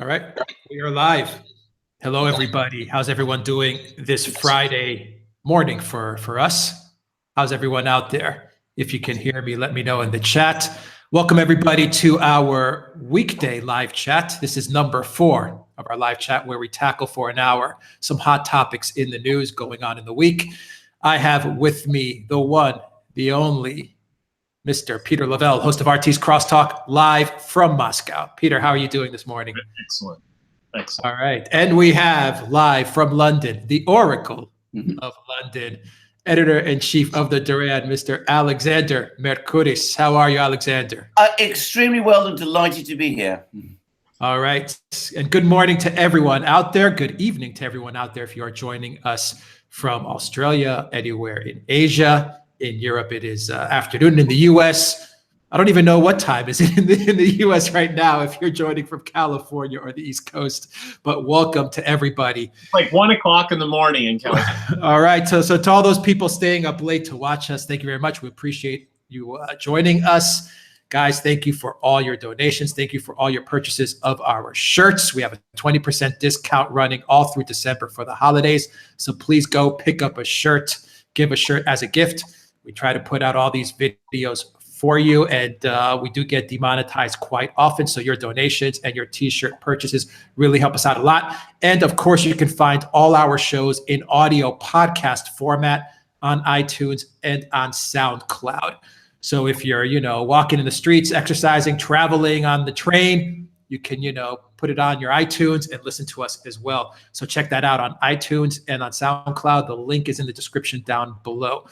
All right, we are live. Hello, everybody. How's everyone doing this Friday morning for us? How's everyone out there? If you can hear me, let me know in the chat. Welcome, everybody, to our weekday live chat. This is number 4 of our live chat where we tackle for an hour some hot topics in the news going on in the week. I have with me the one, the only, Mr. Peter Lavelle, host of RT's Crosstalk, live from Moscow. Peter, how are you doing this morning? Excellent. All right. And we have live from London, the Oracle of London, editor-in-chief of the Duran, Mr. Alexander Mercouris. How are you, Alexander? Extremely well and delighted to be here. All right. And good morning to everyone out there. Good evening to everyone out there if you are joining us from Australia, anywhere in Asia. In Europe, it is afternoon. In the U.S., I don't even know what time is it in the U.S. right now if you're joining from California or the East Coast. But welcome to everybody. It's like 1 o'clock in the morning in California. All right. So to all those people staying up late to watch us, thank you very much. We appreciate you joining us. Guys, thank you for all your donations. Thank you for all your purchases of our shirts. We have a 20% discount running all through December for the holidays. So please go pick up a shirt, give a shirt as a gift. We try to put out all these videos for you, and we do get demonetized quite often. So your donations and your t-shirt purchases really help us out a lot. And of course, you can find all our shows in audio podcast format on iTunes and on Soundcloud. So if you're, walking in the streets, exercising, traveling on the train, you can, put it on your iTunes and listen to us as well. So check that out on iTunes and on SoundCloud. The link is in the description down below.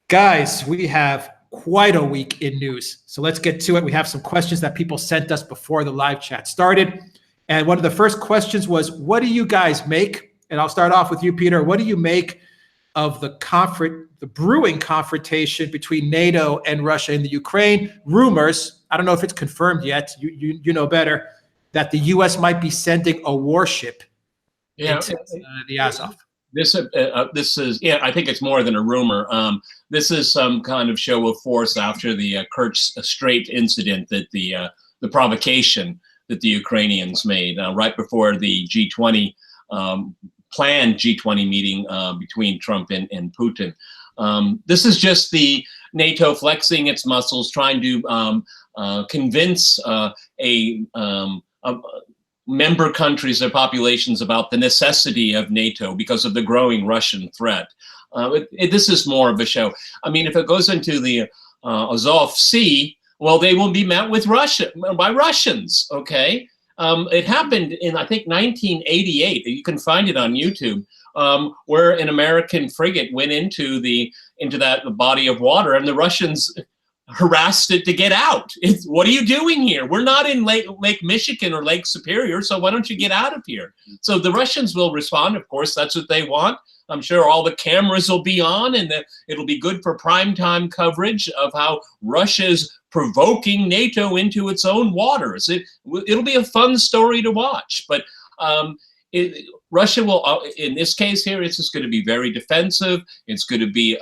Guys, we have quite a week in news. So let's get to it. We have some questions that people sent us before the live chat started. And one of the first questions was, what do you guys make? And I'll start off with you, Peter. What do you make of the brewing confrontation between NATO and Russia in the Ukraine? Rumors, I don't know if it's confirmed yet, you know better, that the U.S. might be sending a warship into the Azov. This is I think it's more than a rumor. This is some kind of show of force after the Kerch Strait incident, that the provocation that the Ukrainians made right before the G20 planned G20 meeting between Trump and Putin. This is just the NATO flexing its muscles, trying to convince member countries, their populations, about the necessity of NATO because of the growing Russian threat. This is more of a show. I mean, if it goes into the Azov Sea, well, they will be met with by Russians, okay? It happened in, I think, 1988. You can find it on YouTube, where an American frigate went into that body of water, and the Russians harassed it to get out. What are you doing here? We're not in Lake Michigan or Lake Superior, so why don't you get out of here? So the Russians will respond. Of course, that's what they want. I'm sure all the cameras will be on, and it'll be good for primetime coverage of how Russia's provoking NATO into its own waters. It'll be a fun story to watch. But Russia will, in this case here, it's just going to be very defensive. It's going to be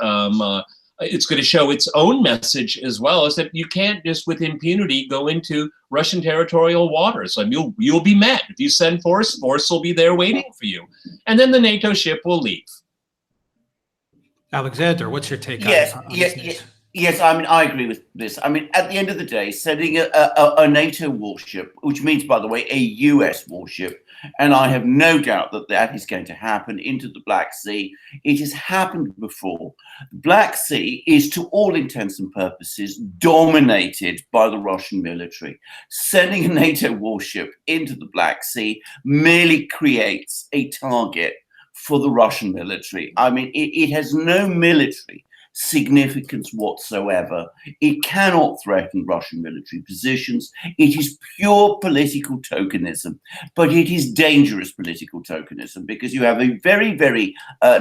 it's going to show its own message as well, as that you can't just with impunity go into Russian territorial waters. I mean, you'll be met. If you send force will be there waiting for you. And then the NATO ship will leave. Alexander, what's your take on this? Yes, I mean, I agree with this. I mean, at the end of the day, sending a NATO warship, which means, by the way, a US warship, and I have no doubt that that is going to happen, into the Black Sea. It has happened before. The Black Sea is, to all intents and purposes, dominated by the Russian military. Sending a NATO warship into the Black Sea merely creates a target for the Russian military. I mean, it has no military significance whatsoever. It cannot threaten Russian military positions. It is pure political tokenism, but it is dangerous political tokenism, because you have a very, very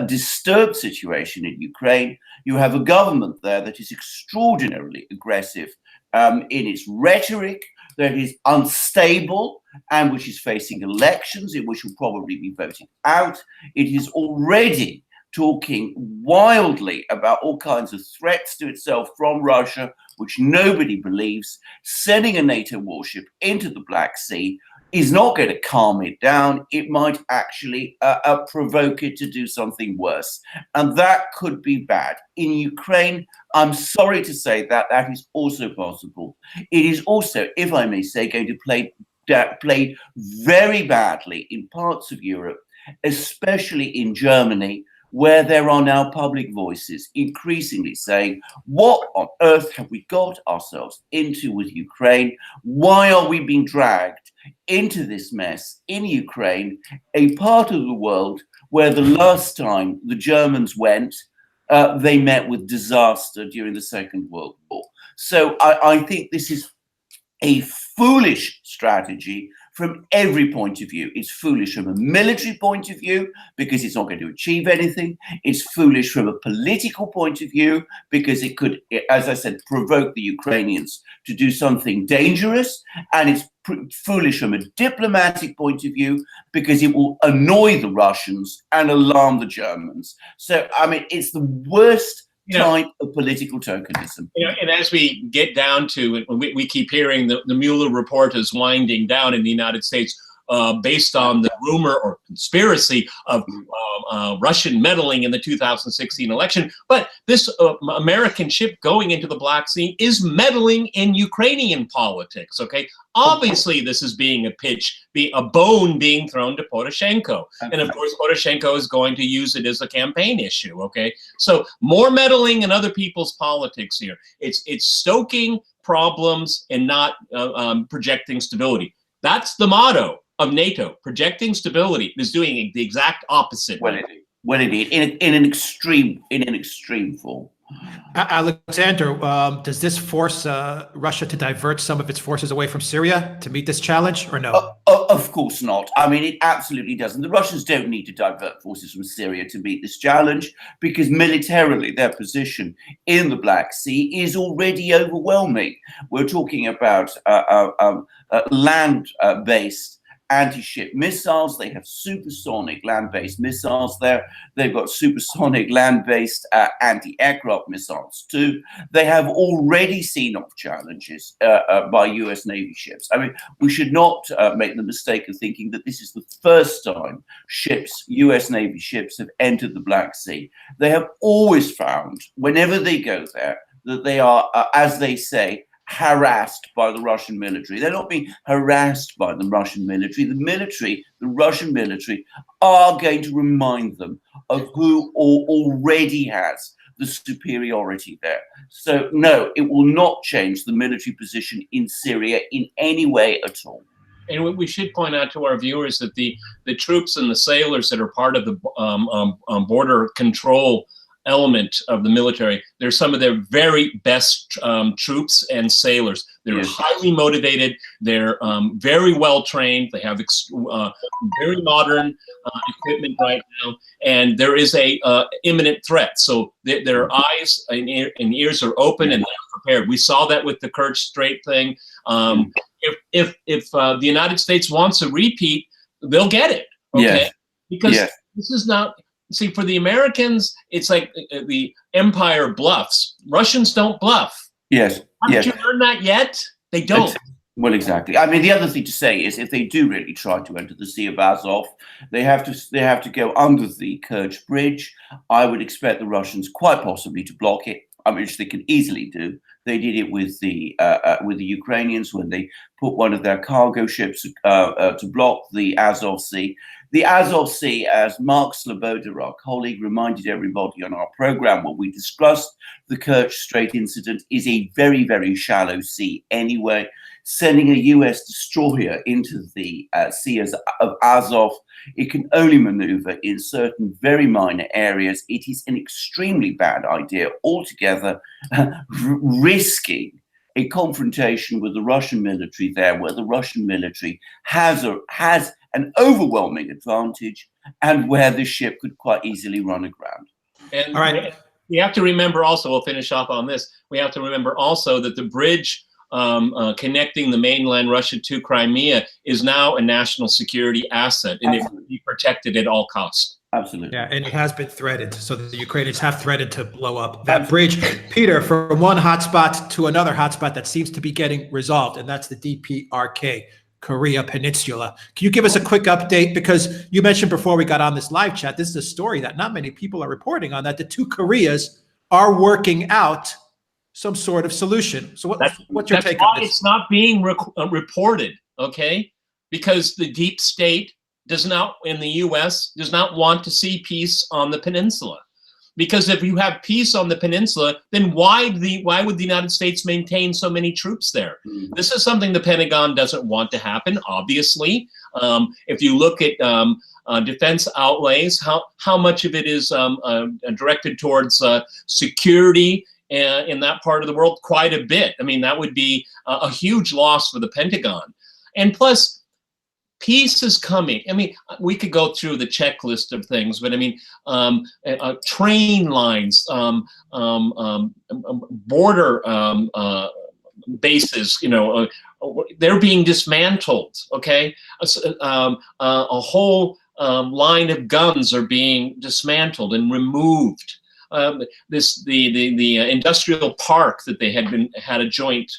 disturbed situation in Ukraine. You have a government there that is extraordinarily aggressive in its rhetoric, that is unstable, and which is facing elections in which will probably be voted out. It is already talking wildly about all kinds of threats to itself from Russia, which nobody believes. Sending a NATO warship into the Black Sea is not going to calm it down. It might actually provoke it to do something worse. And that could be bad. In Ukraine, I'm sorry to say that that is also possible. It is also, if I may say, going to play very badly in parts of Europe, especially in Germany, where there are now public voices increasingly saying, what on earth have we got ourselves into with Ukraine? Why are we being dragged into this mess in Ukraine, a part of the world where the last time the Germans went, they met with disaster during the Second World War. So I think this is a foolish strategy from every point of view. It's foolish from a military point of view because it's not going to achieve anything. It's foolish from a political point of view because it could, as I said, provoke the Ukrainians to do something dangerous. And it's foolish from a diplomatic point of view because it will annoy the Russians and alarm the Germans. So, I mean, it's the worst type of political tokenism. And as we get down to it, we keep hearing the Mueller report is winding down in the United States based on the rumor or conspiracy of Russian meddling in the 2016 election. But this American ship going into the Black Sea is meddling in Ukrainian politics, okay? Obviously, this is being a pitch, a bone being thrown to Poroshenko. And of course, Poroshenko is going to use it as a campaign issue, okay? So more meddling in other people's politics here. It's stoking problems and not projecting stability. That's the motto of NATO. Projecting stability is doing the exact opposite. Well, indeed, in an extreme form. Alexander, does this force Russia to divert some of its forces away from Syria to meet this challenge, or no? Of course not. I mean, it absolutely doesn't. The Russians don't need to divert forces from Syria to meet this challenge because militarily their position in the Black Sea is already overwhelming. We're talking about land-based anti-ship missiles. They have supersonic land-based missiles there. They've got supersonic land-based anti-aircraft missiles too. They have already seen off challenges by US Navy ships. I mean, we should not make the mistake of thinking that this is the first time US Navy ships have entered the Black Sea. They have always found, whenever they go there, that they are, as they say, harassed by the Russian military. They're not being harassed by the Russian military. The Russian military are going to remind them of who already has the superiority there. So no, it will not change the military position in Syria in any way at all. And we should point out to our viewers that the troops and the sailors that are part of the border control element of the military, they're some of their very best troops and sailors. They're highly motivated. They're very well trained. They have very modern equipment right now, and there is a imminent threat. So their eyes and ears are open and they're prepared. We saw that with the Kerch Strait thing. If the United States wants a repeat, they'll get it. Okay, because this is not. See, for the Americans, it's like the empire bluffs. Russians don't bluff. Yes. Haven't you learned that yet? They don't. Well, exactly. I mean, the other thing to say is if they do really try to enter the Sea of Azov, they have to go under the Kerch Bridge. I would expect the Russians quite possibly to block it, which they can easily do. They did it with the Ukrainians when they put one of their cargo ships to block the Azov Sea. The Azov Sea, as Mark Sloboda, our colleague, reminded everybody on our program when we discussed the Kerch Strait incident, is a very, very shallow sea anyway. Sending a US destroyer into the Sea of Azov, it can only maneuver in certain very minor areas. It is an extremely bad idea altogether, risking a confrontation with the Russian military there, where the Russian military has an overwhelming advantage and where the ship could quite easily run aground. And all right, we have to remember also, we'll finish off on this, we have to remember also that the bridge connecting the mainland Russia to Crimea is now a national security asset, and it will be protected at all costs. Absolutely. Yeah, and it has been threatened. So the Ukrainians have threatened to blow up that bridge. Peter, from one hotspot to another hotspot that seems to be getting resolved, and that's the DPRK. Korean Peninsula. Can you give us a quick update? Because you mentioned before we got on this live chat, this is a story that not many people are reporting on, that the two Koreas are working out some sort of solution. So what's your take on this? It's not being reported, okay? Because the deep state in the US does not want to see peace on the peninsula. Because if you have peace on the peninsula, then why would the United States maintain so many troops there? This is something the Pentagon doesn't want to happen, obviously. If you look at defense outlays, how much of it is directed towards security in that part of the world? Quite a bit. I mean, that would be a huge loss for the Pentagon. And plus, peace is coming. I mean, we could go through the checklist of things, but I mean, train lines, border bases, they're being dismantled. Okay, a whole line of guns are being dismantled and removed. The industrial park that they had a joint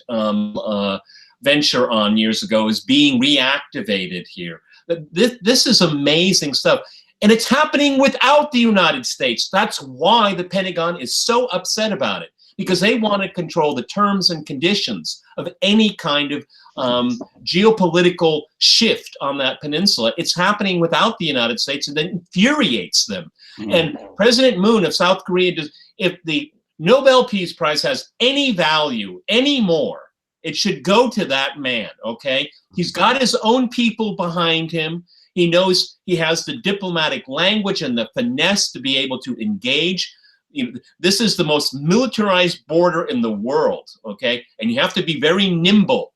venture on years ago is being reactivated here. This is amazing stuff. And it's happening without the United States. That's why the Pentagon is so upset about it, because they want to control the terms and conditions of any kind of geopolitical shift on that peninsula. It's happening without the United States, and that infuriates them. And President Moon of South Korea, if the Nobel Peace Prize has any value anymore, it should go to that man, okay? He's got his own people behind him. He knows he has the diplomatic language and the finesse to be able to engage. This is the most militarized border in the world, okay? And you have to be very nimble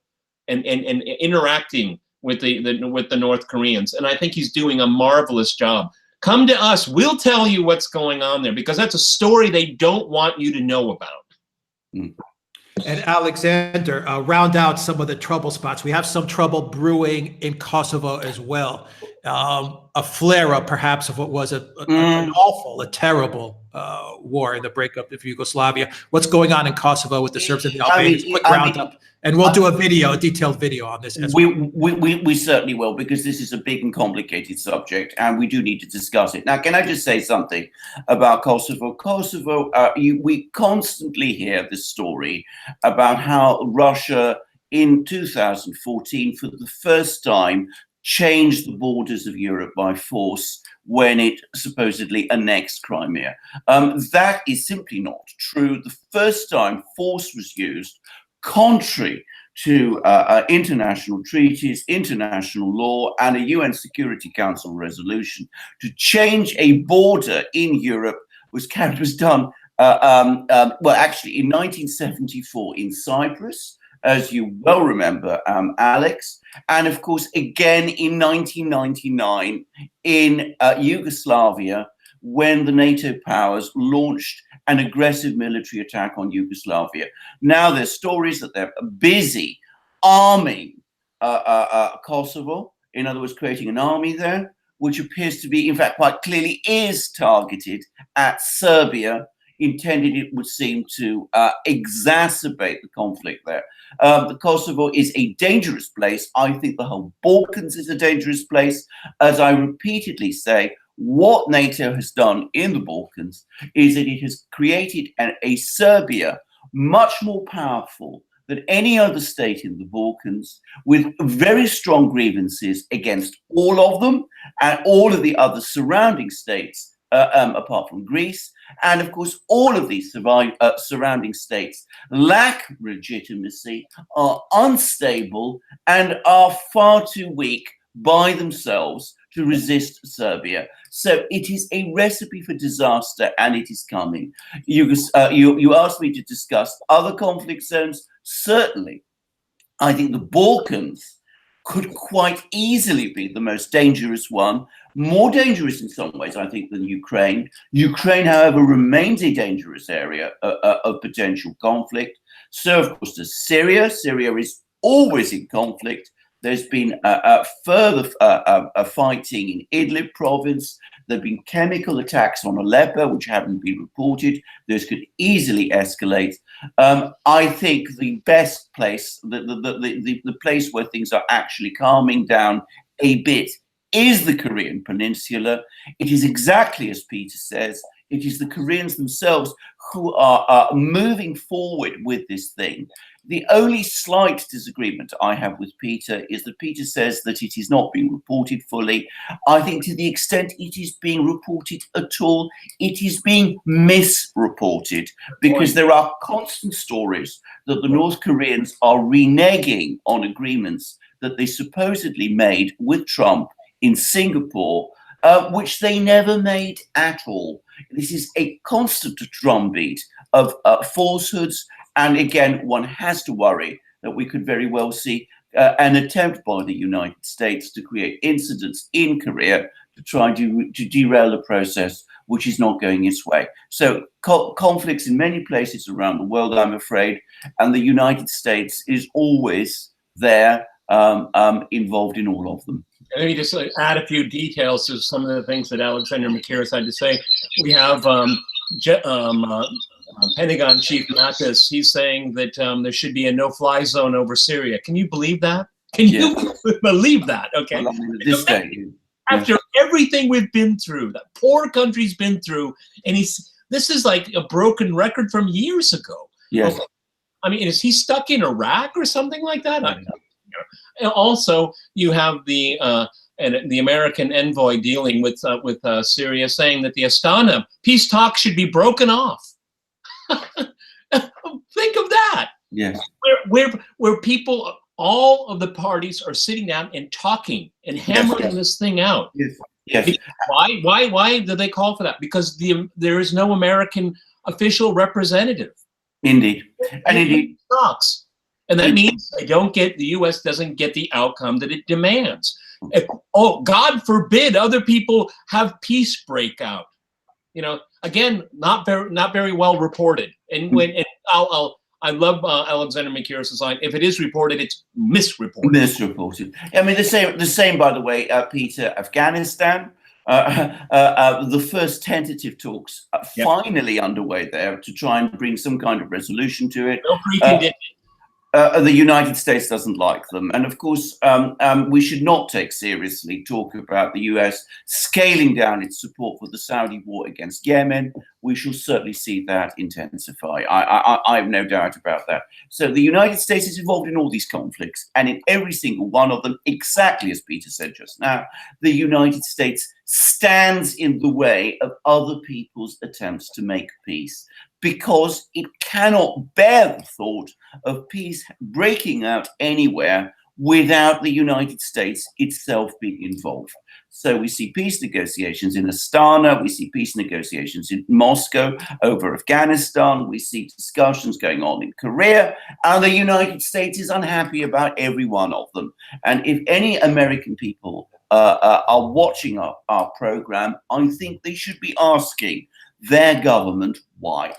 and interacting with the North Koreans. And I think he's doing a marvelous job. Come to us. We'll tell you what's going on there, because that's a story they don't want you to know about. And Alexander, round out some of the trouble spots. We have some trouble brewing in Kosovo as well. A flare-up, perhaps, of what was an awful, a terrible war in the breakup of Yugoslavia. What's going on in Kosovo with the Serbs and the Albanians? Quick roundup. And we'll do a detailed video on this as well. We certainly will, because this is a big and complicated subject, and we do need to discuss it. Now, can I just say something about Kosovo? Kosovo, we constantly hear this story about how Russia in 2014, for the first time, changed the borders of Europe by force when it supposedly annexed Crimea. That is simply not true. The first time force was used, contrary to international treaties, international law, and a UN Security Council resolution, to change a border in Europe was done, well, actually in 1974 in Cyprus, as you well remember, Alex, and of course again in 1999 in Yugoslavia, when the NATO powers launched an aggressive military attack on Yugoslavia. Now there's stories that they're busy arming Kosovo, in other words, creating an army there, which appears to be, in fact, quite clearly is targeted at Serbia, intended, it would seem, to exacerbate the conflict there. The Kosovo is a dangerous place. I think the whole Balkans is a dangerous place. As I repeatedly say, what NATO has done in the Balkans is that it has created a Serbia much more powerful than any other state in the Balkans, with very strong grievances against all of them and all of the other surrounding states, apart from Greece. And of course, all of these surrounding states lack legitimacy, are unstable, and are far too weak by themselves to resist Serbia. So it is a recipe for disaster, and it is coming. You asked me to discuss other conflict zones. Certainly, I think the Balkans could quite easily be the most dangerous one, more dangerous in some ways, I think, than Ukraine. Ukraine, however, remains a dangerous area of potential conflict. So, of course, there's Syria. Syria is always in conflict. There's been further fighting in Idlib province. There have been chemical attacks on Aleppo, which haven't been reported. Those could easily escalate. I think the best place, the place where things are actually calming down a bit, is the Korean Peninsula. It is exactly as Peter says. It is the Koreans themselves who are moving forward with this thing. The only slight disagreement I have with Peter is that Peter says that it is not being reported fully. I think to the extent it is being reported at all, it is being misreported, because there are constant stories that the North Koreans are reneging on agreements that they supposedly made with Trump in Singapore, which they never made at all. This is a constant drumbeat of falsehoods. And again, one has to worry that we could very well see an attempt by the United States to create incidents in Korea to try to derail the process, which is not going its way. So conflicts in many places around the world, I'm afraid, and the United States is always there, involved in all of them. Let me just add a few details to some of the things that Alexander Mercouris had to say. We have Pentagon Chief Mattis. He's saying that there should be a no-fly zone over Syria. Can you believe that? Can you believe that? Okay. Well, I mean, at this day, after everything we've been through, that poor country's been through, and this is like a broken record from years ago. Yes. Okay. I mean, is he stuck in Iraq or something like that? And also, you have the American envoy dealing with Syria saying that the Astana peace talks should be broken off. Think of that. Yes. Where people, all of the parties are sitting down and talking and hammering this thing out. Yes. Yes. Why do they call for that? Because there is no American official representative. Indeed. And indeed. Talks. And that means the U.S. doesn't get the outcome that it demands. God forbid other people have peace break out. You know, again, not very well reported. And I love Alexander Mercouris' line. If it is reported, it's misreported. Misreported. I mean, the same. By the way, Peter. Afghanistan. The first tentative talks are finally underway there to try and bring some kind of resolution to it. No precondition. The United States doesn't like them. And of course, we should not take seriously talk about the US scaling down its support for the Saudi war against Yemen. We shall certainly see that intensify. I have no doubt about that. So the United States is involved in all these conflicts, and in every single one of them, exactly as Peter said just now, the United States stands in the way of other people's attempts to make peace, because it cannot bear the thought of peace breaking out anywhere without the United States itself being involved. So we see peace negotiations in Astana, we see peace negotiations in Moscow over Afghanistan, we see discussions going on in Korea, and the United States is unhappy about every one of them. And if any American people are watching our program, I think they should be asking their government why.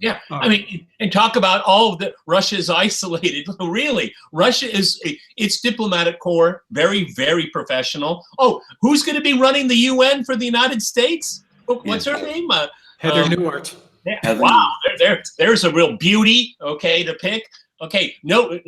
Yeah, I mean, and talk about all of the Russia is isolated. Really, Russia is its diplomatic corps, very, very professional. Oh, who's going to be running the UN for the United States? What's her name? Heather Nauert. Yeah, wow, there's a real beauty. Okay, to pick. Okay, no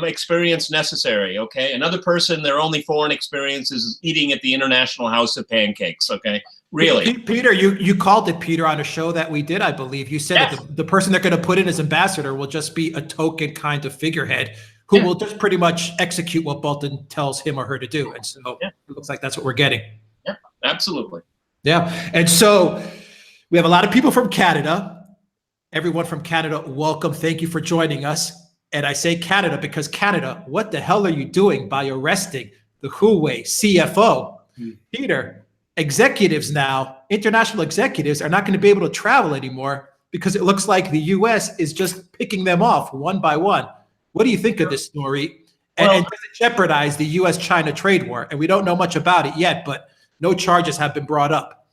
experience necessary. Okay, another person, their only foreign experience is eating at the International House of Pancakes. Okay. Really? Peter, you called it, Peter, on a show that we did, I believe. You said that the person they're going to put in as ambassador will just be a token kind of figurehead who will just pretty much execute what Bolton tells him or her to do. And so it looks like that's what we're getting. Yeah, absolutely. Yeah. And so we have a lot of people from Canada. Everyone from Canada, welcome. Thank you for joining us. And I say Canada because Canada, what the hell are you doing by arresting the Huawei CFO? Peter, executives now, international executives, are not going to be able to travel anymore because it looks like the U.S. is just picking them off one by one. What do you think of this story? And does it jeopardize the U.S.-China trade war? And we don't know much about it yet, but no charges have been brought up.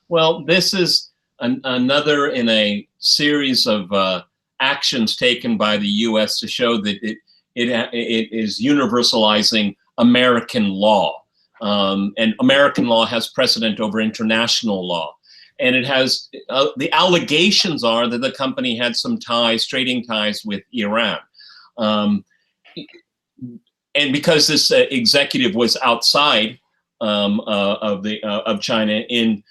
Well, this is another in a series of actions taken by the U.S. to show that it is universalizing American law. And American law has precedent over international law. And it has, the allegations are that the company had some ties, trading ties with Iran. And because this executive was outside of China in,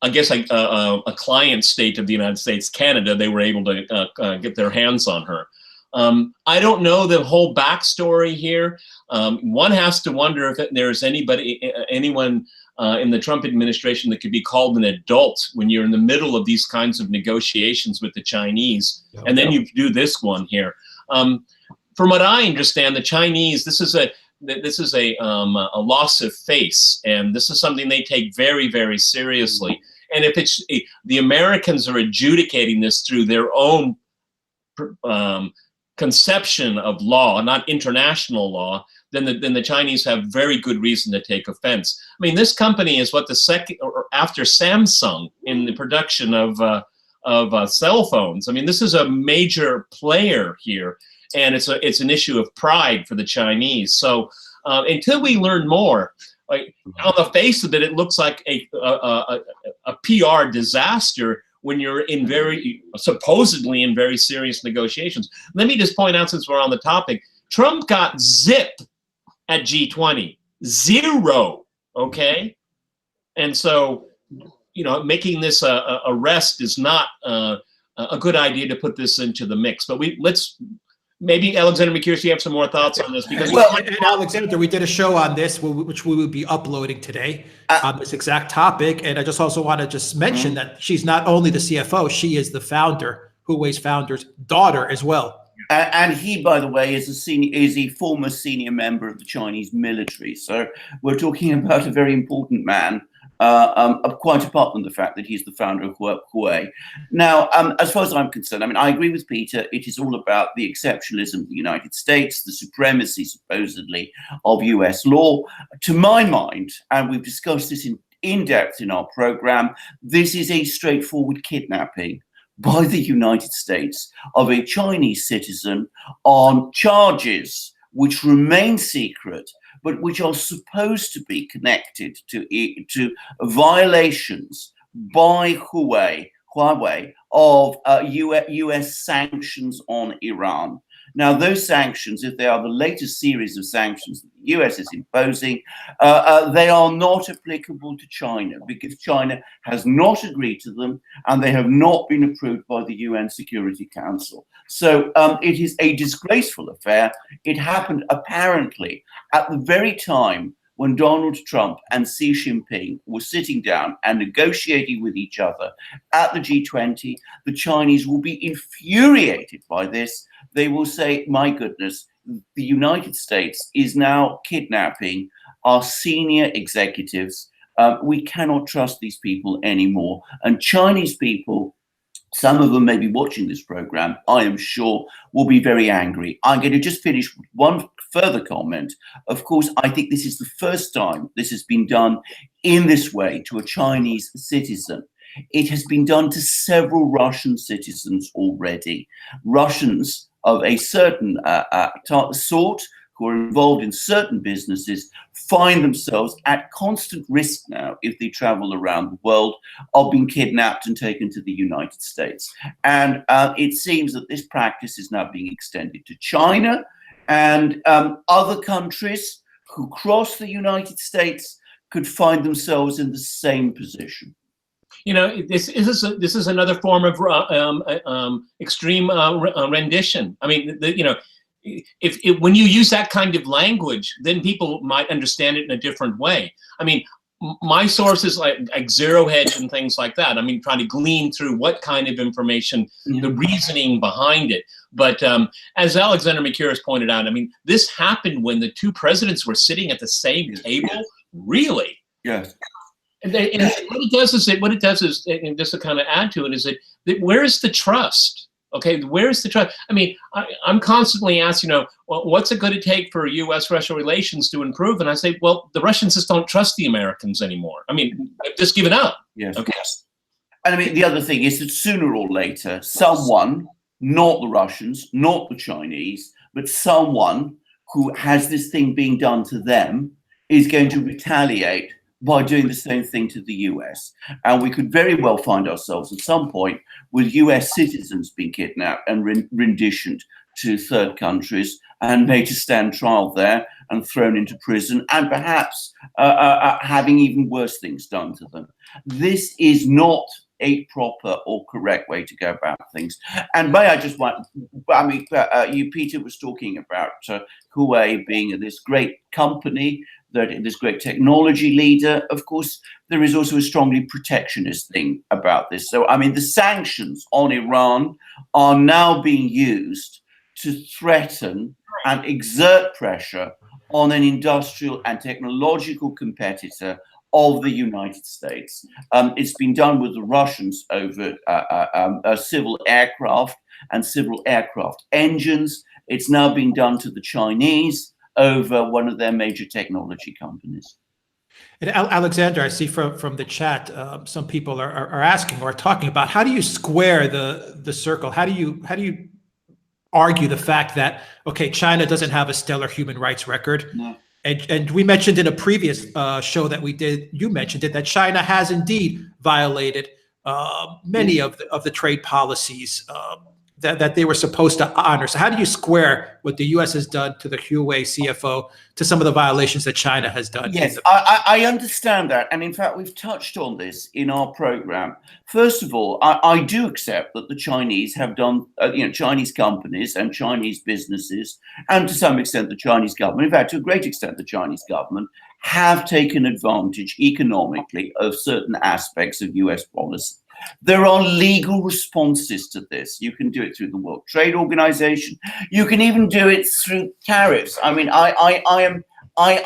I guess, like a client state of the United States, Canada, they were able to get their hands on her. I don't know the whole backstory here. One has to wonder if there's anyone in the Trump administration that could be called an adult when you're in the middle of these kinds of negotiations with the Chinese, and then you do this one here. From what I understand, the Chinese, this is a loss of face, and this is something they take very, very seriously. And if the Americans are adjudicating this through their own conception of law, not international law, then the Chinese have very good reason to take offense. I mean, this company is what the second after Samsung in the production of cell phones. I mean, this is a major player here, and it's an issue of pride for the Chinese. So until we learn more, like, on the face of it, it looks like a PR disaster when you're in supposedly in very serious negotiations. Let me just point out, since we're on the topic, Trump got zip at G20, 0, okay? And so, making this a arrest is not a good idea to put this into the mix. But maybe Alexander Mercouris, you have some more thoughts on this, because and Alexander, we did a show on this, which we will be uploading today on this exact topic. And I just also want to just mention that she's not only the CFO, she is the founder, Huawei's founder's daughter as well. And he, by the way, is a former senior member of the Chinese military. So we're talking about a very important man. Quite apart from the fact that he's the founder of Huawei. Now, as far as I'm concerned, I mean, I agree with Peter. It is all about the exceptionalism of the United States, the supremacy, supposedly, of US law. To my mind, and we've discussed this in depth in our program, this is a straightforward kidnapping by the United States of a Chinese citizen on charges which remain secret, but which are supposed to be connected to violations by Huawei of US sanctions on Iran. Now, those sanctions, if they are the latest series of sanctions that the US is imposing, they are not applicable to China, because China has not agreed to them and they have not been approved by the UN Security Council. So it is a disgraceful affair. It happened apparently at the very time when Donald Trump and Xi Jinping were sitting down and negotiating with each other at the G20. The Chinese will be infuriated by this. They will say, my goodness, the United States is now kidnapping our senior executives. We cannot trust these people anymore. And Chinese people, some of them may be watching this program, I am sure, will be very angry. I'm going to just finish with one further comment. Of course, I think this is the first time this has been done in this way to a Chinese citizen. It has been done to several Russian citizens already. Russians of a certain sort who are involved in certain businesses find themselves at constant risk now, if they travel around the world, of being kidnapped and taken to the United States. And it seems that this practice is now being extended to China and other countries who cross the United States could find themselves in the same position. This is another form of extreme rendition. I mean, if when you use that kind of language, then people might understand it in a different way. I mean, my sources like Zero Hedge and things like that. I mean, trying to glean through what kind of information, the reasoning behind it. But as Alexander Mercouris pointed out, I mean, this happened when the two presidents were sitting at the same table. Really? Yes. And what it does is, and just to kind of add to it, is that where is the trust? Okay, where's the trust? I mean, I'm constantly asked, well, what's it going to take for U.S.-Russia relations to improve? And I say, well, the Russians just don't trust the Americans anymore. I mean, they've just given up. Yes. Okay. And I mean, the other thing is that sooner or later, someone, not the Russians, not the Chinese, but someone who has this thing being done to them is going to retaliate by doing the same thing to the US. And we could very well find ourselves at some point with US citizens being kidnapped and renditioned to third countries and made to stand trial there and thrown into prison, and perhaps having even worse things done to them. This is not a proper or correct way to go about things. And may I just want, I mean, you, Peter, was talking about Huawei being this great company, that this great technology leader. Of course, there is also a strongly protectionist thing about this. So, I mean, the sanctions on Iran are now being used to threaten and exert pressure on an industrial and technological competitor of the United States. It's been done with the Russians over civil aircraft and civil aircraft engines. It's now being done to the Chinese over one of their major technology companies. And Alexander, I see from the chat, some people are asking or talking about, how do you square the circle? How do you argue the fact that, okay, China doesn't have a stellar human rights record? No. And we mentioned in a previous show that we did, you mentioned it, that China has indeed violated many of the trade policies that they were supposed to honor. So how do you square what the U.S. has done to the Huawei CFO to some of the violations that China has done? Yes, I understand that. And in fact, we've touched on this in our program. First of all, I do accept that the Chinese have done, Chinese companies and Chinese businesses, and to some extent the Chinese government, in fact, to a great extent the Chinese government, have taken advantage economically of certain aspects of US policy. There are legal responses to this. You can do it through the World Trade Organization. You can even do it through tariffs. I mean, I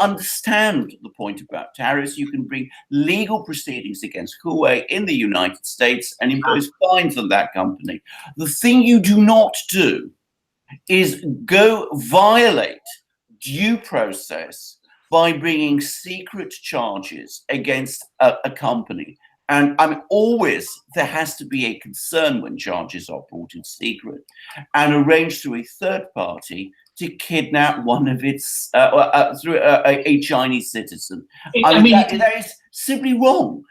understand the point about tariffs. You can bring legal proceedings against Huawei in the United States and impose fines on that company. The thing you do not do is go violate due process by bringing secret charges against a company. And I mean, always there has to be a concern when charges are brought in secret, and arrange through a third party to kidnap one of its through a Chinese citizen. I mean, that is simply wrong.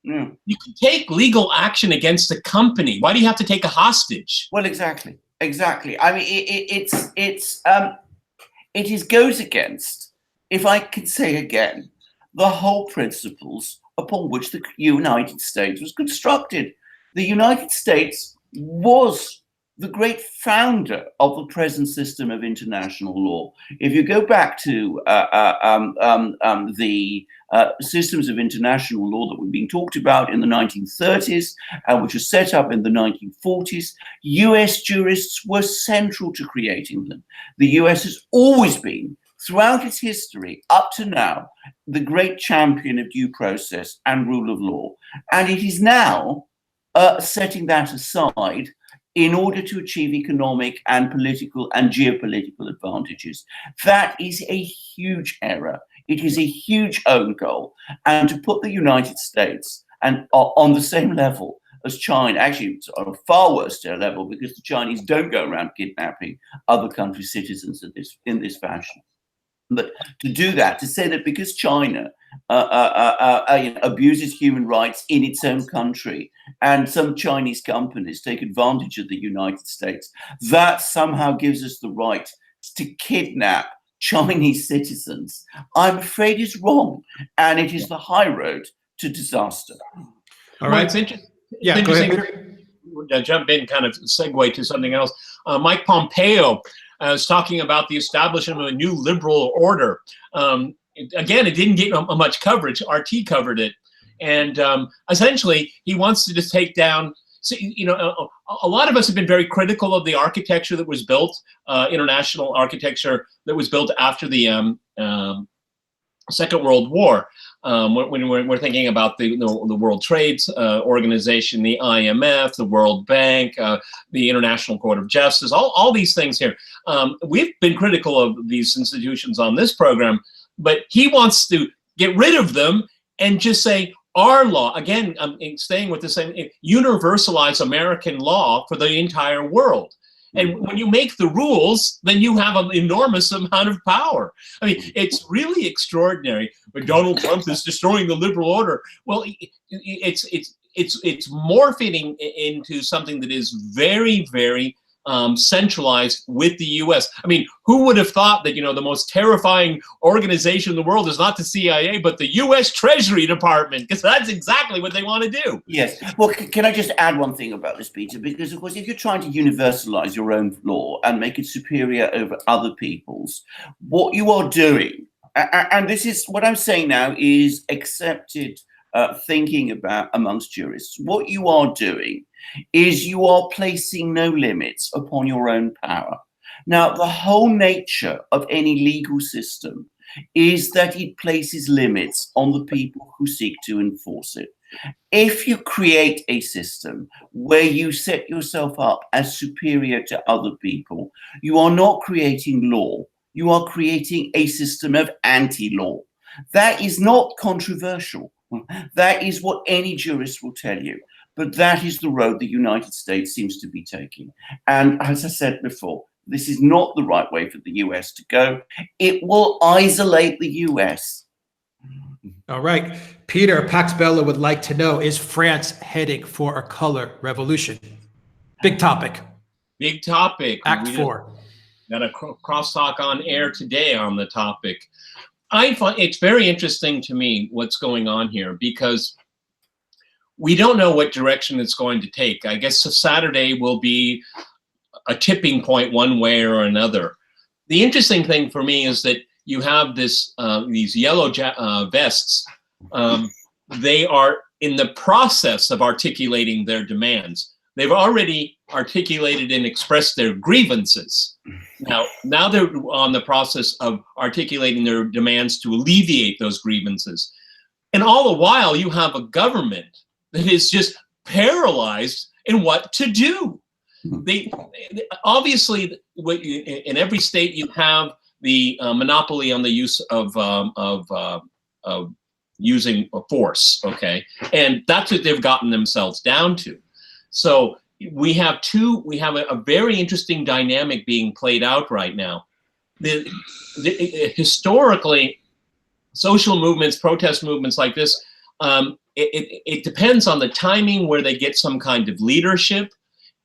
You can take legal action against a company. Why do you have to take a hostage? Well, exactly. I mean, it goes against, if I could say again, the whole principles upon which the United States was constructed. The United States was the great founder of the present system of international law. If you go back to the systems of international law that were being talked about in the 1930s and which were set up in the 1940s, US jurists were central to creating them. The US has always been, throughout its history, up to now, the great champion of due process and rule of law. And it is now setting that aside in order to achieve economic and political and geopolitical advantages. That is a huge error. It is a huge own goal. And to put the United States on the same level as China, actually it's on a far worse level, because the Chinese don't go around kidnapping other countries' citizens in this fashion. But to do that, to say that because China abuses human rights in its own country and some Chinese companies take advantage of the United States, that somehow gives us the right to kidnap Chinese citizens, I'm afraid is wrong. And it is the high road to disaster. All right. It's interesting. Yeah, it's go interesting. Jump in, kind of segue to something else. Mike Pompeo is talking about the establishment of a new liberal order. Again, it didn't get much coverage. RT covered it. And essentially, he wants to just take down, a lot of us have been very critical of the architecture that was built, international architecture that was built after the Second World War. When we're thinking about the World Trade Organization, the IMF, the World Bank, the International Court of Justice, all these things here. We've been critical of these institutions on this program, but he wants to get rid of them and just say our law, again, staying with the same, universalize American law for the entire world. And when you make the rules, then you have an enormous amount of power. I mean, it's really extraordinary. But Donald Trump is destroying the liberal order. Well, it's morphing into something that is very, very centralized with the U.S. I mean, who would have thought that, the most terrifying organization in the world is not the CIA, but the U.S. Treasury Department, because that's exactly what they want to do. Yes. Well, can I just add one thing about this, Peter? Because, of course, if you're trying to universalize your own law and make it superior over other people's, what you are doing, and this is what I'm saying now, is accepted thinking about amongst jurists. What you are doing is you are placing no limits upon your own power. Now, the whole nature of any legal system is that it places limits on the people who seek to enforce it. If you create a system where you set yourself up as superior to other people, you are not creating law. You are creating a system of anti-law. That is not controversial. That is what any jurist will tell you. But that is the road the United States seems to be taking. And as I said before, this is not the right way for the US to go. It will isolate the US. All right. Peter Paxbella would like to know, is France heading for a color revolution? Big topic. Big topic. Act 4. Got a crosstalk on air today on the topic. I find it's very interesting to me what's going on here, because we don't know what direction it's going to take. I guess Saturday will be a tipping point one way or another. The interesting thing for me is that you have these yellow vests. They are in the process of articulating their demands. They've already articulated and expressed their grievances. Now they're on the process of articulating their demands to alleviate those grievances. And all the while, you have a government that is just paralyzed in what to do. They obviously, in every state, you have the monopoly on the use of using force. Okay, and that's what they've gotten themselves down to. So we have a very interesting dynamic being played out right now. Historically, social movements, protest movements like this, it depends on the timing where they get some kind of leadership.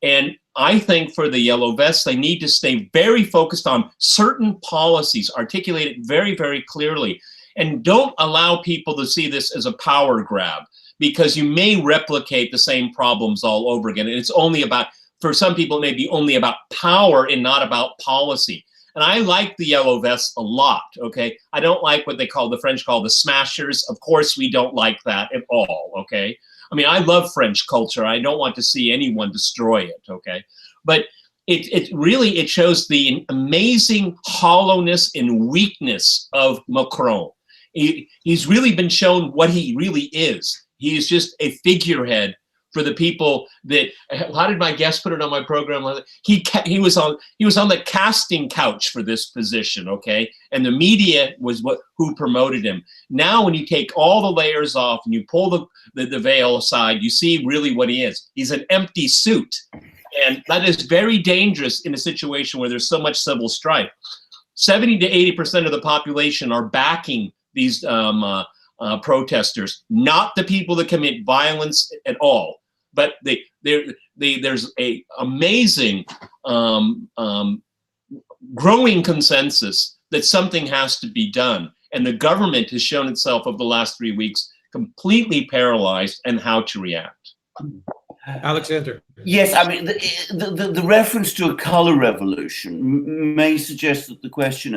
And I think for the Yellow Vests, they need to stay very focused on certain policies, articulate it very, very clearly, and don't allow people to see this as a power grab, because you may replicate the same problems all over again. And it's only about, for some people, it may be only about power and not about policy. And I like the Yellow Vests a lot, okay? I don't like what the French call the smashers. Of course, we don't like that at all, okay? I mean, I love French culture. I don't want to see anyone destroy it, okay? But it shows the amazing hollowness and weakness of Macron. He's really been shown what he really is. He is just a figurehead for the people that, how did my guest put it on my program? He was on the casting couch for this position, okay? And the media was who promoted him. Now, when you take all the layers off and you pull the veil aside, you see really what he is. He's an empty suit. And that is very dangerous in a situation where there's so much civil strife. 70 to 80% of the population are backing these protesters, not the people that commit violence at all. But there's a amazing growing consensus that something has to be done. And the government has shown itself over the last 3 weeks completely paralyzed in how to react. Alexander. Yes, I mean, the reference to a color revolution may suggest that the question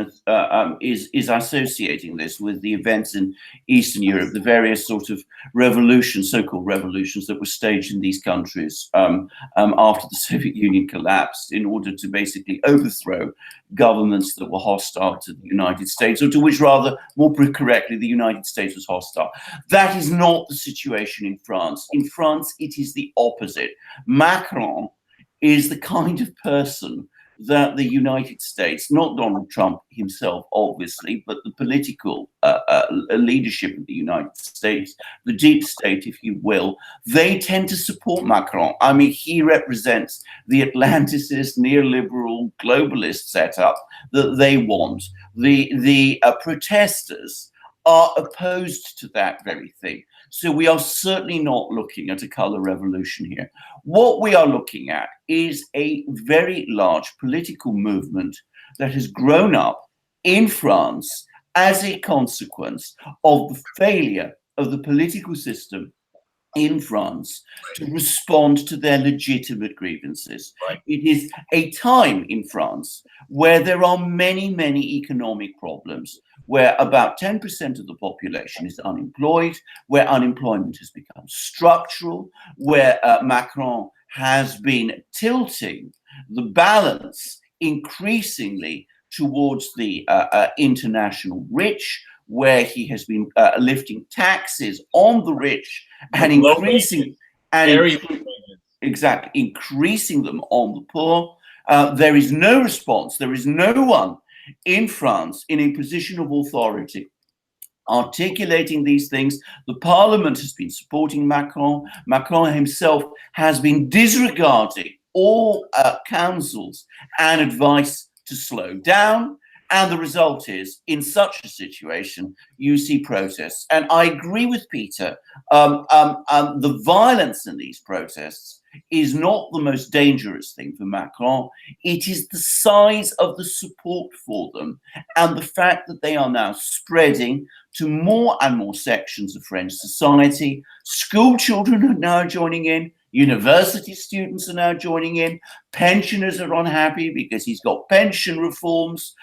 is associating this with the events in Eastern Europe, the various sort of revolutions, so-called revolutions that were staged in these countries after the Soviet Union collapsed in order to basically overthrow governments that were hostile to the United States, or to which, rather, more correctly, the United States was hostile. That is not the situation in France. In France, it is the opposite. Macron is the kind of person that the United States, not Donald Trump himself, obviously, but the political leadership of the United States, the deep state, if you will, they tend to support Macron. I mean, he represents the Atlanticist, neoliberal, globalist setup that they want. The protesters are opposed to that very thing. So we are certainly not looking at a color revolution here. What we are looking at is a very large political movement that has grown up in France as a consequence of the failure of the political system in France to respond to their legitimate grievances. Right. It is a time in France where there are many, many economic problems, where about 10% of the population is unemployed, where unemployment has become structural, where Macron has been tilting the balance increasingly towards the international rich, where he has been lifting taxes on the rich and increasing increasing them on the poor. There is no response. There is no one in France in a position of authority articulating these things. The parliament has been supporting Macron. Macron himself has been disregarding all counsels and advice to slow down. And the result is, in such a situation, you see protests. And I agree with Peter. The violence in these protests is not the most dangerous thing for Macron. It is the size of the support for them and the fact that they are now spreading to more and more sections of French society. School children are now joining in. University students are now joining in. Pensioners are unhappy because he's got pension reforms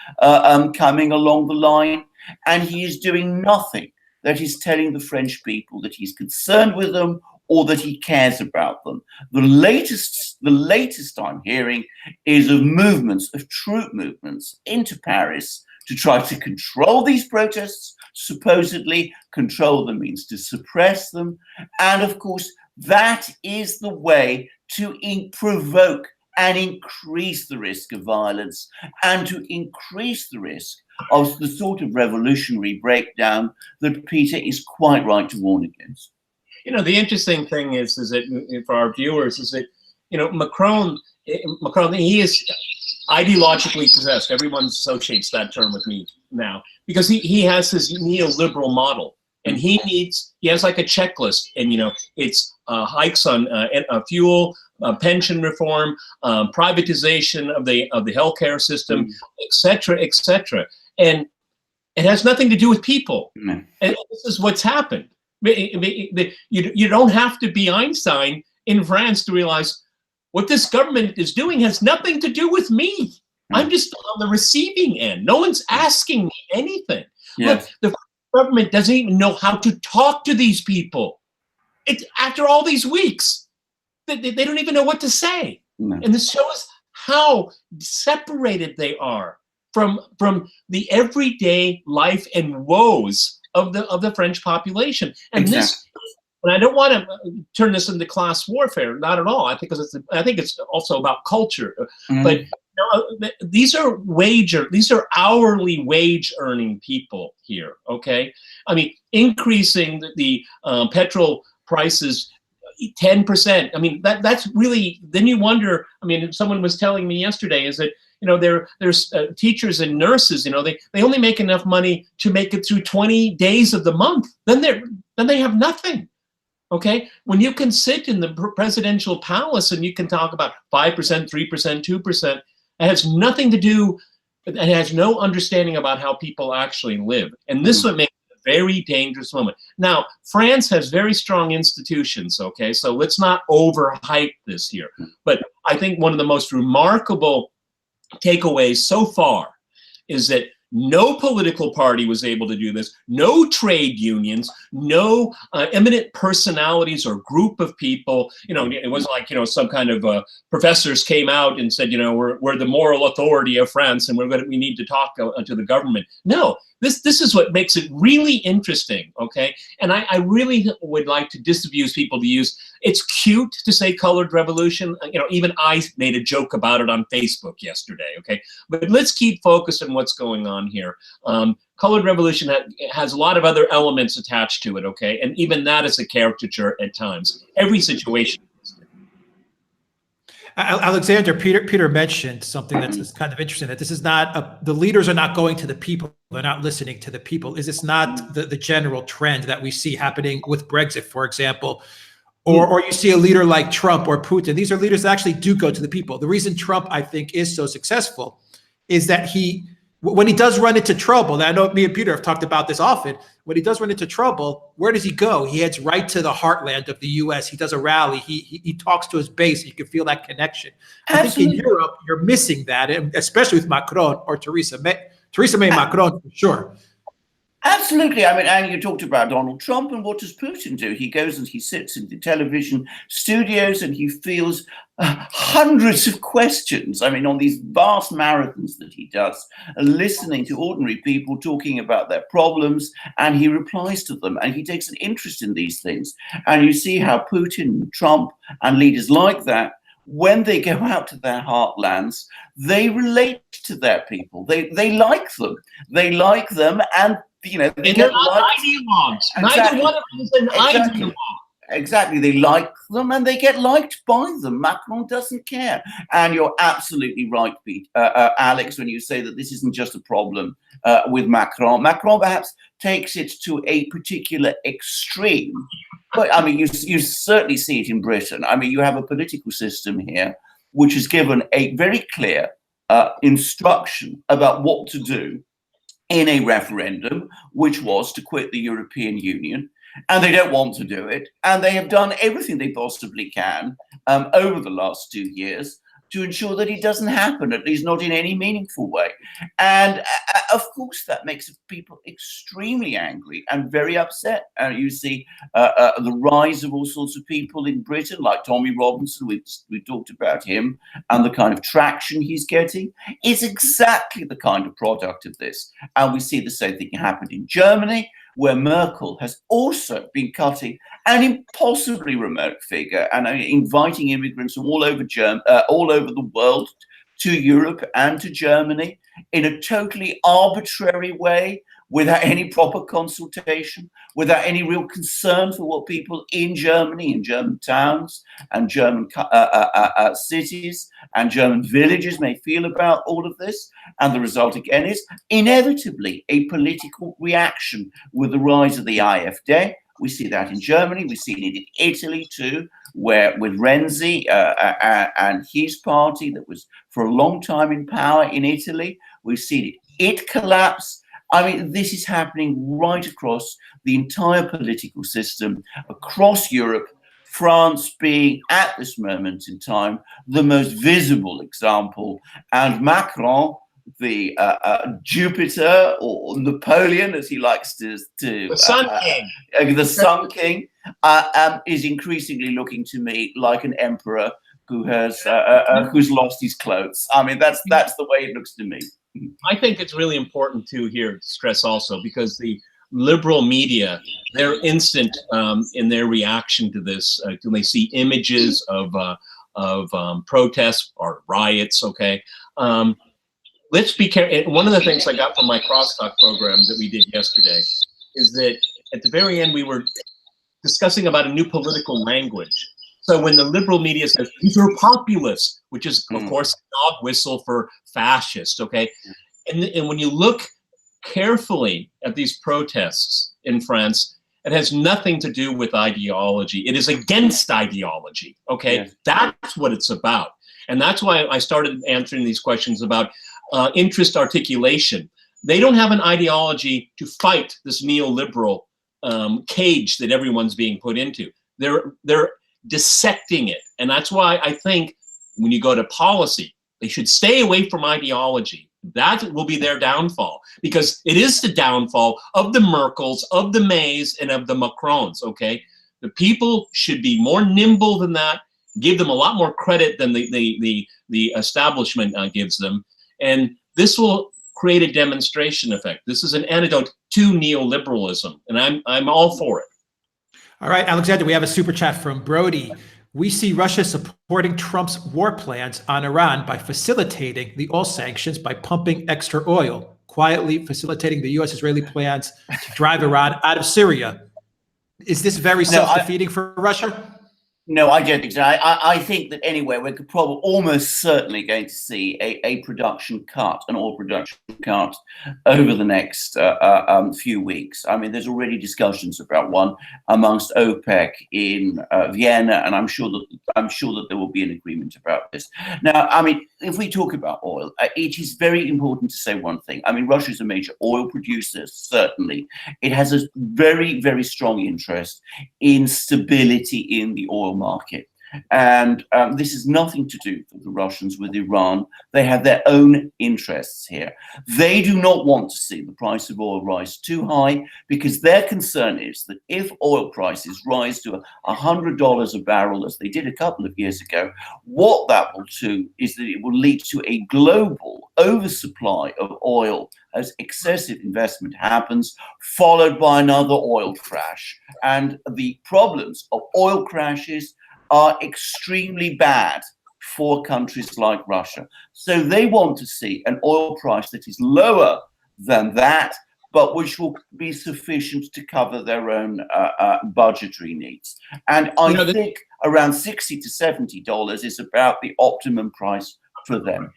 coming along the line, and he is doing nothing that is telling the French people that he's concerned with them or that he cares about them. The latest I'm hearing is of movements, of troop movements into Paris to try to control these protests. Supposedly, control them means to suppress them, and of course, that is the way to provoke and increase the risk of violence and to increase the risk of the sort of revolutionary breakdown that Peter is quite right to warn against. You know, the interesting thing is that for our viewers is that, you know, Macron, he is ideologically possessed. Everyone associates that term with me now because he has this neoliberal model. And he has like a checklist, and you know, it's hikes on fuel, pension reform, privatization of the healthcare system, etc., etc. And it has nothing to do with people. And this is what's happened. You don't have to be Einstein in France to realize what this government is doing has nothing to do with me. I'm just on the receiving end. No one's asking me anything. Yes. Look, the government doesn't even know how to talk to these people. It's after all these weeks, they don't even know what to say. No. And this shows how separated they are from the everyday life and woes of the French population. And Exactly. and I don't want to turn this into class warfare, not at all. I think it's also about culture. But these are hourly wage earning people here. Okay, I mean, increasing the petrol prices 10%. I mean, that's really. Then you wonder. I mean, someone was telling me yesterday is that, you know, there's teachers and nurses. You know, they only make enough money to make it through 20 days of the month. Then they have nothing. Okay, when you can sit in the presidential palace and you can talk about 5%, 3%, 2%. It has nothing to do, it has no understanding about how people actually live. And this would make it a very dangerous moment. Now, France has very strong institutions, okay? So let's not overhype this here. But I think one of the most remarkable takeaways so far is that No political party was able to do this. No trade unions, no eminent personalities or group of people. It wasn't like, some kind of professors came out and said, we're the moral authority of France and we need to talk to the government. No, this is what makes it really interesting, okay? And I really would like to disabuse people to use, it's cute to say colored revolution. Even I made a joke about it on Facebook yesterday, okay? But let's keep focused on what's going on here. Colored revolution has a lot of other elements attached to it, okay? And even that is a caricature at times. Every situation. Alexander, Peter mentioned something that's kind of interesting, that this is not, the leaders are not going to the people. They're not listening to the people. Is this not the general trend that we see happening with Brexit, for example? Or you see a leader like Trump or Putin. These are leaders that actually do go to the people. The reason Trump, I think, is so successful is that when he does run into trouble, and I know me and Peter have talked about this often, when he does run into trouble, where does he go? He heads right to the heartland of the US. He does a rally. He talks to his base. You can feel that connection. Absolutely. I think in Europe, you're missing that, especially with Macron or Theresa May. Theresa May and Macron, for sure. Absolutely. I mean, and you talked about Donald Trump, and what does Putin do? He goes and he sits in the television studios and he fields hundreds of questions. I mean, on these vast marathons that he does, listening to ordinary people talking about their problems, and he replies to them, and he takes an interest in these things. And you see how Putin, Trump, and leaders like that, when they go out to their heartlands, they relate to their people. They like them. They like them, and they they're not ideologues. Exactly. Neither one of them is an ideologue. Exactly. They like them and they get liked by them. Macron doesn't care. And you're absolutely right, Pete, Alex, when you say that this isn't just a problem with Macron. Macron perhaps takes it to a particular extreme. But I mean, you certainly see it in Britain. I mean, you have a political system here which has given a very clear instruction about what to do in a referendum, which was to quit the European Union. And they don't want to do it. And they have done everything they possibly can over the last 2 years to ensure that it doesn't happen, at least not in any meaningful way. And of course, that makes people extremely angry and very upset. You see the rise of all sorts of people in Britain, like Tommy Robinson, we talked about him, and the kind of traction he's getting is exactly the kind of product of this. And we see the same thing happen in Germany, where Merkel has also been cutting an impossibly remote figure and inviting immigrants from all over the world to Europe and to Germany in a totally arbitrary way, without any proper consultation, without any real concern for what people in Germany, in German towns and German cities and German villages may feel about all of this. And the result, again, is inevitably a political reaction with the rise of the AfD. We see that in Germany. We've seen it in Italy too, where with Renzi and his party that was for a long time in power in Italy, we've seen it collapse. I mean, this is happening right across the entire political system, across Europe, France being, at this moment in time, the most visible example. And Macron, the Jupiter or Napoleon, as he likes to the Sun King. The Sun King, is increasingly looking to me like an emperor who has who's lost his clothes. I mean, that's the way it looks to me. I think it's really important to here stress also, because the liberal media, they're instant in their reaction to this when they see images of protests or riots. Okay, let's be careful. One of the things I got from my crosstalk program that we did yesterday is that at the very end we were discussing about a new political language. So when the liberal media says these are populists, which is of course a dog whistle for fascist, okay? And when you look carefully at these protests in France, it has nothing to do with ideology. It is against ideology, okay? Yes. That's what it's about. And that's why I started answering these questions about interest articulation. They don't have an ideology to fight this neoliberal cage that everyone's being put into. They're dissecting it. And that's why I think when you go to policy, they should stay away from ideology. That will be their downfall, because it is the downfall of the Merkels, of the Mays, and of the Macrons, okay? The people should be more nimble than that, give them a lot more credit than the establishment gives them. And this will create a demonstration effect. This is an antidote to neoliberalism, and I'm all for it. All right, Alexander, we have a super chat from Brody. We see Russia supporting Trump's war plans on Iran by facilitating the oil sanctions by pumping extra oil, quietly facilitating the U.S.-Israeli plans to drive Iran out of Syria. Is this very self-defeating for Russia? No, I don't think so. I think that anyway, we're probably almost certainly going to see a production cut, an oil production cut, over the next few weeks. I mean, there's already discussions about one amongst OPEC in Vienna, and I'm sure that there will be an agreement about this. Now, I mean, if we talk about oil, it is very important to say one thing. I mean, Russia is a major oil producer, certainly. It has a very, very strong interest in stability in the oil market. And this has nothing to do for the Russians with Iran. They have their own interests here. They do not want to see the price of oil rise too high, because their concern is that if oil prices rise to $100 a barrel, as they did a couple of years ago, what that will do is that it will lead to a global oversupply of oil as excessive investment happens, followed by another oil crash. And the problems of oil crashes are extremely bad for countries like Russia. So they want to see an oil price that is lower than that, but which will be sufficient to cover their own budgetary needs. And I think around $60 to $70 is about the optimum price for them.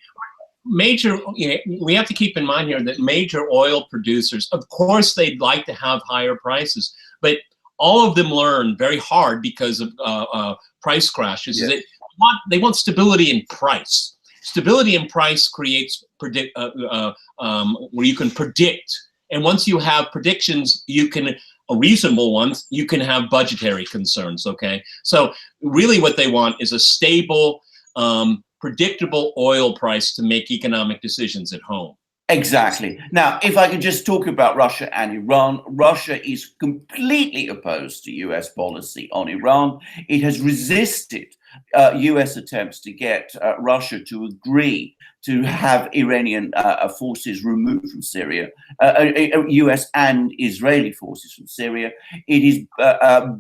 We have to keep in mind here that major oil producers, of course, they'd like to have higher prices, but all of them learn very hard because of price crashes. Yes. They want stability in price. Stability in price creates where you can predict. And once you have predictions, reasonable ones, you can have budgetary concerns, okay? So really what they want is a stable, predictable oil price to make economic decisions at home. Exactly. Now, if I could just talk about Russia and Iran, Russia is completely opposed to US policy on Iran. It has resisted US attempts to get Russia to agree to have Iranian forces removed from Syria, US and Israeli forces from Syria. It is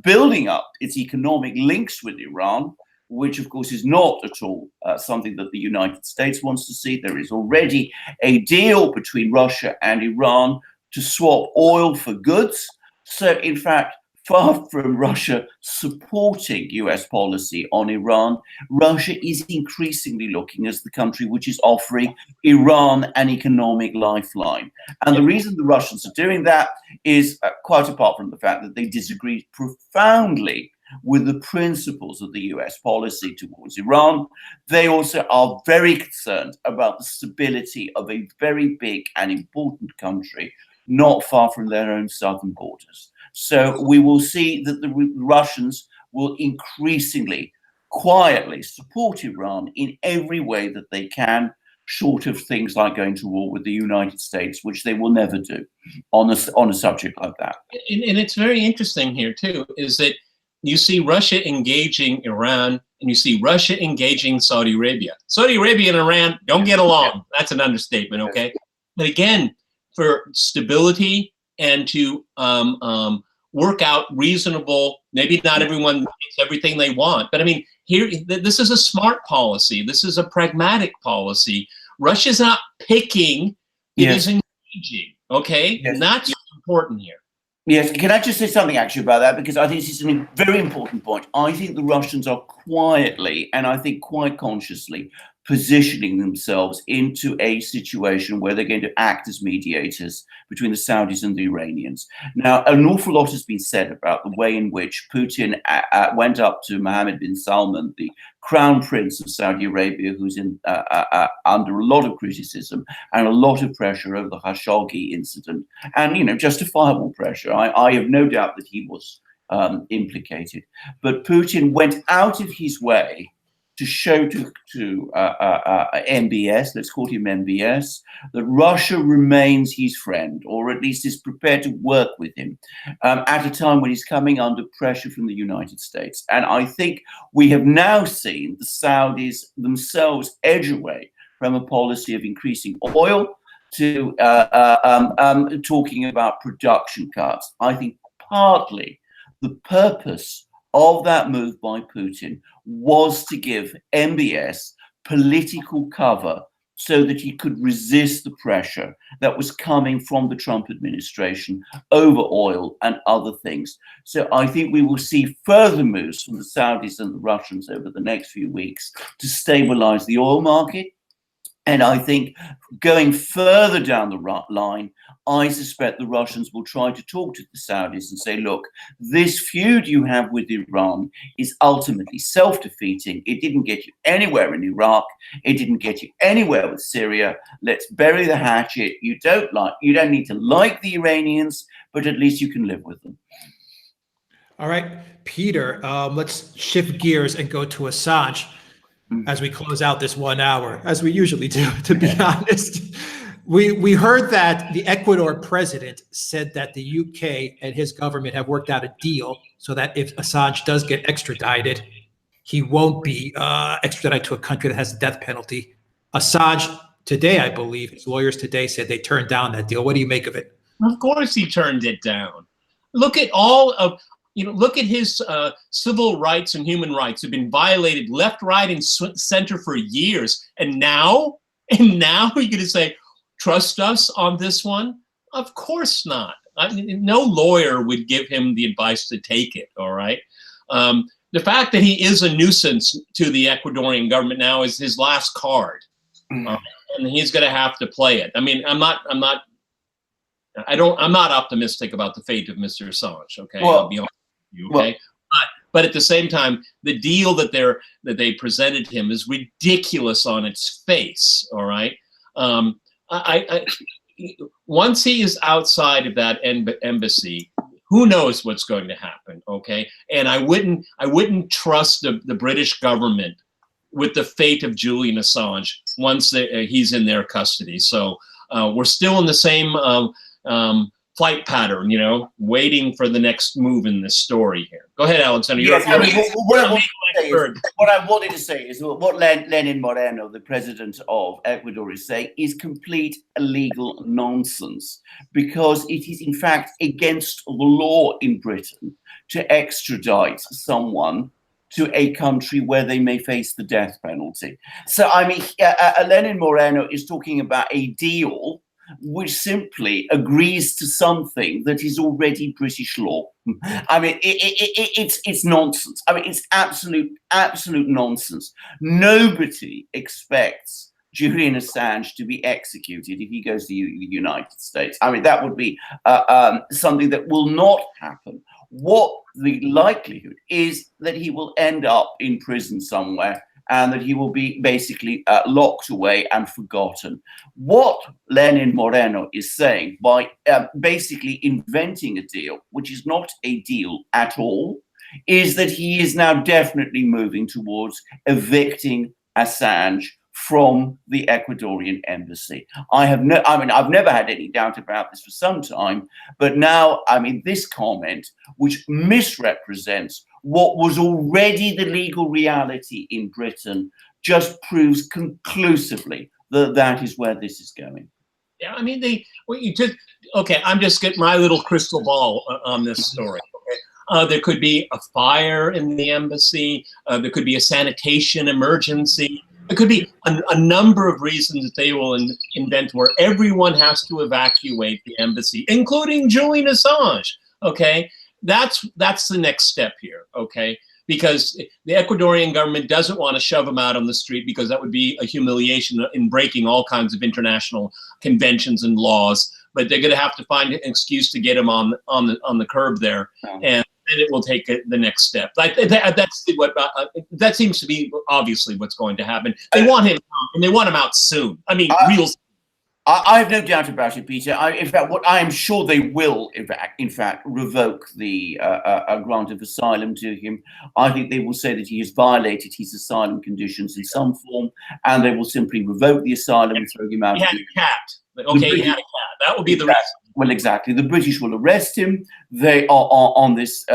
building up its economic links with Iran, which of course is not at all something that the United States wants to see. There is already a deal between Russia and Iran to swap oil for goods. So in fact, far from Russia supporting US policy on Iran, Russia is increasingly looking as the country which is offering Iran an economic lifeline. And the reason the Russians are doing that is quite apart from the fact that they disagree profoundly with the principles of the US policy towards Iran, they also are very concerned about the stability of a very big and important country not far from their own southern borders. So we will see that the Russians will increasingly, quietly support Iran in every way that they can, short of things like going to war with the United States, which they will never do on a subject like that. And it's very interesting here too, is that you see Russia engaging Iran, and you see Russia engaging Saudi Arabia. Saudi Arabia and Iran don't get along. That's an understatement, okay? But again, for stability and to work out reasonable, maybe not everyone gets everything they want, but I mean, here, this is a smart policy. This is a pragmatic policy. Russia's not picking, it is engaging, okay? And that's important here. Yes, can I just say something actually about that? Because I think this is a very important point. I think the Russians are quietly, and I think quite consciously, positioning themselves into a situation where they're going to act as mediators between the Saudis and the Iranians. Now, an awful lot has been said about the way in which Putin went up to Mohammed bin Salman, the crown prince of Saudi Arabia, who's under a lot of criticism and a lot of pressure over the Khashoggi incident, and justifiable pressure. I have no doubt that he was implicated. But Putin went out of his way to show to MBS, let's call him MBS, that Russia remains his friend, or at least is prepared to work with him at a time when he's coming under pressure from the United States. And I think we have now seen the Saudis themselves edge away from a policy of increasing oil to talking about production cuts. I think partly the purpose of that move by Putin was to give MBS political cover so that he could resist the pressure that was coming from the Trump administration over oil and other things. So I think we will see further moves from the Saudis and the Russians over the next few weeks to stabilize the oil market. And I think going further down the line, I suspect the Russians will try to talk to the Saudis and say, look, this feud you have with Iran is ultimately self-defeating. It didn't get you anywhere in Iraq. It didn't get you anywhere with Syria. Let's bury the hatchet. You don't need to like the Iranians, but at least you can live with them. All right, Peter, let's shift gears and go to Assange as we close out this 1 hour, as we usually do, to be honest. We heard that the Ecuador president said that the UK and his government have worked out a deal so that if Assange does get extradited, he won't be extradited to a country that has the death penalty. Assange today, I believe, his lawyers today said they turned down that deal. What do you make of it? Of course he turned it down. Look at all of, look at his civil rights and human rights have been violated left, right, and center for years. And now you're going to say, trust us on this one? Of course not. I mean, no lawyer would give him the advice to take it, all right? The fact that he is a nuisance to the Ecuadorian government now is his last card. And he's going to have to play it. I mean, I'm not optimistic about the fate of Mr. Assange, okay? Well, I'll be honest with you, okay? But at the same time, the deal that they presented him is ridiculous on its face, all right? Once he is outside of that embassy, who knows what's going to happen, okay? And I wouldn't trust the British government with the fate of Julian Assange once he's in their custody. So we're still in the same flight pattern, waiting for the next move in this story here. Go ahead, Alexander. Yes, what I wanted to say is what Lenin Moreno, the president of Ecuador, is saying is complete illegal nonsense, because it is in fact against the law in Britain to extradite someone to a country where they may face the death penalty. So, I mean, Lenin Moreno is talking about a deal which simply agrees to something that is already British law. I mean, it's nonsense. I mean, it's absolute nonsense. Nobody expects Julian Assange to be executed if he goes to the United States. I mean, that would be something that will not happen. What the likelihood is that he will end up in prison somewhere, and that he will be basically locked away and forgotten. What Lenin Moreno is saying by basically inventing a deal, which is not a deal at all, is that he is now definitely moving towards evicting Assange from the Ecuadorian embassy. I've never had any doubt about this for some time, but now, I mean, this comment, which misrepresents what was already the legal reality in Britain, just proves conclusively that that is where this is going. Yeah, I mean, I'm just getting my little crystal ball on this story. Okay? There could be a fire in the embassy. There could be a sanitation emergency. There could be a number of reasons that they will invent where everyone has to evacuate the embassy, including Julian Assange. Okay, that's the next step here. Okay, because the Ecuadorian government doesn't want to shove him out on the street, because that would be a humiliation in breaking all kinds of international conventions and laws. But they're going to have to find an excuse to get him on the curb there, and then it will take the next step. Like that seems to be obviously what's going to happen. They want him out, and they want him out soon. I mean, real soon. I have no doubt about it, Peter. In fact, what I am sure they will, in fact, revoke the grant of asylum to him. I think they will say that he has violated his asylum conditions in some form, and they will simply revoke the asylum and throw him out. He had a cat. Okay, he had a cat. That would be the reason. Well, exactly. The British will arrest him. They are on this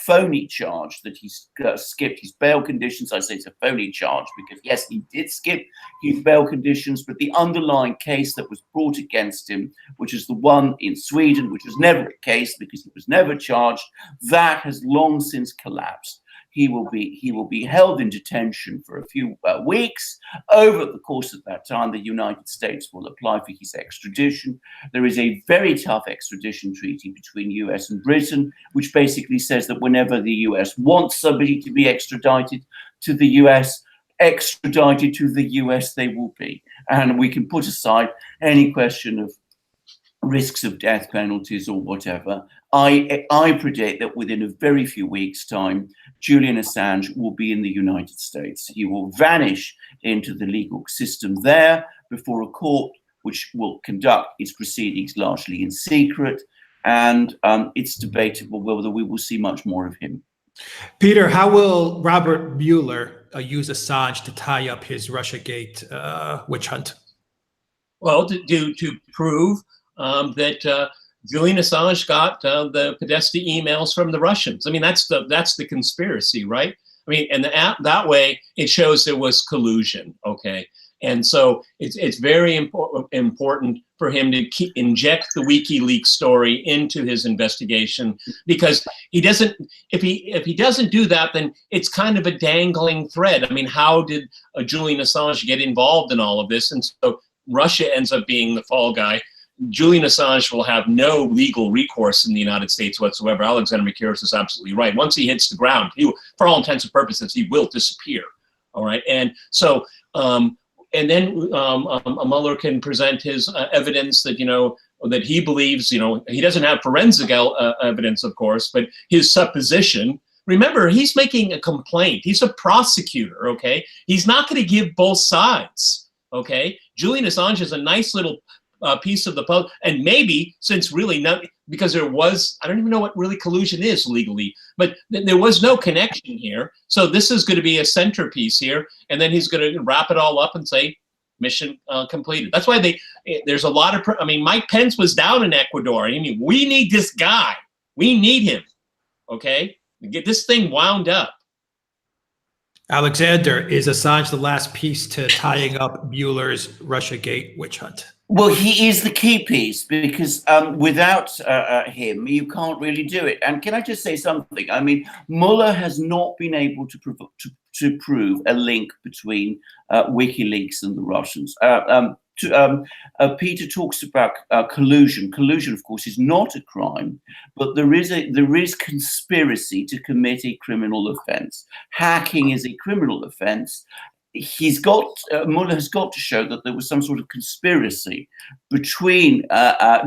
phony charge that he's skipped his bail conditions. I say it's a phony charge because, yes, he did skip his bail conditions, but the underlying case that was brought against him, which is the one in Sweden, which was never a case because he was never charged, that has long since collapsed. He will be held in detention for a few weeks. Over the course of that time, the United States will apply for his extradition. There is a very tough extradition treaty between US and Britain, which basically says that whenever the US wants somebody to be extradited to the US, extradited to the US they will be. And we can put aside any question of risks of death penalties or whatever. I predict that within a very few weeks' time, Julian Assange will be in the United States. He will vanish into the legal system there before a court which will conduct its proceedings largely in secret. And it's debatable whether we will see much more of him. Peter, how will Robert Mueller use Assange to tie up his Russiagate witch hunt? Well, to prove that Julian Assange got the Podesta emails from the Russians. I mean, that's the conspiracy, right? I mean, and that way it shows there was collusion. Okay, and so it's very important for him to inject the WikiLeaks story into his investigation, because he doesn't. If he doesn't do that, then it's kind of a dangling thread. I mean, how did Julian Assange get involved in all of this? And so Russia ends up being the fall guy. Julian Assange will have no legal recourse in the United States whatsoever. Alexander Mercouris is absolutely right. Once he hits the ground, for all intents and purposes, he will disappear. All right, and so and then Mueller can present his evidence that that he believes he doesn't have forensic evidence, of course, but his supposition. Remember, he's making a complaint. He's a prosecutor. Okay, he's not going to give both sides. Okay, Julian Assange is a nice little piece of the puzzle, and maybe since really not, because there was, I don't even know what really collusion is legally, but there was no connection here. So this is going to be a centerpiece here, and then he's going to wrap it all up and say, mission completed. That's why there's a lot of, I mean, Mike Pence was down in Ecuador. I mean, we need this guy. We need him. Okay, get this thing wound up. Alexander, is Assange the last piece to tying up Mueller's Russiagate witch hunt? Well, he is the key piece, because without him, you can't really do it. And can I just say something? I mean, Mueller has not been able to prove a link between WikiLeaks and the Russians. Peter talks about collusion. Collusion, of course, is not a crime, but there is conspiracy to commit a criminal offense. Hacking is a criminal offense. Mueller has got to show that there was some sort of conspiracy between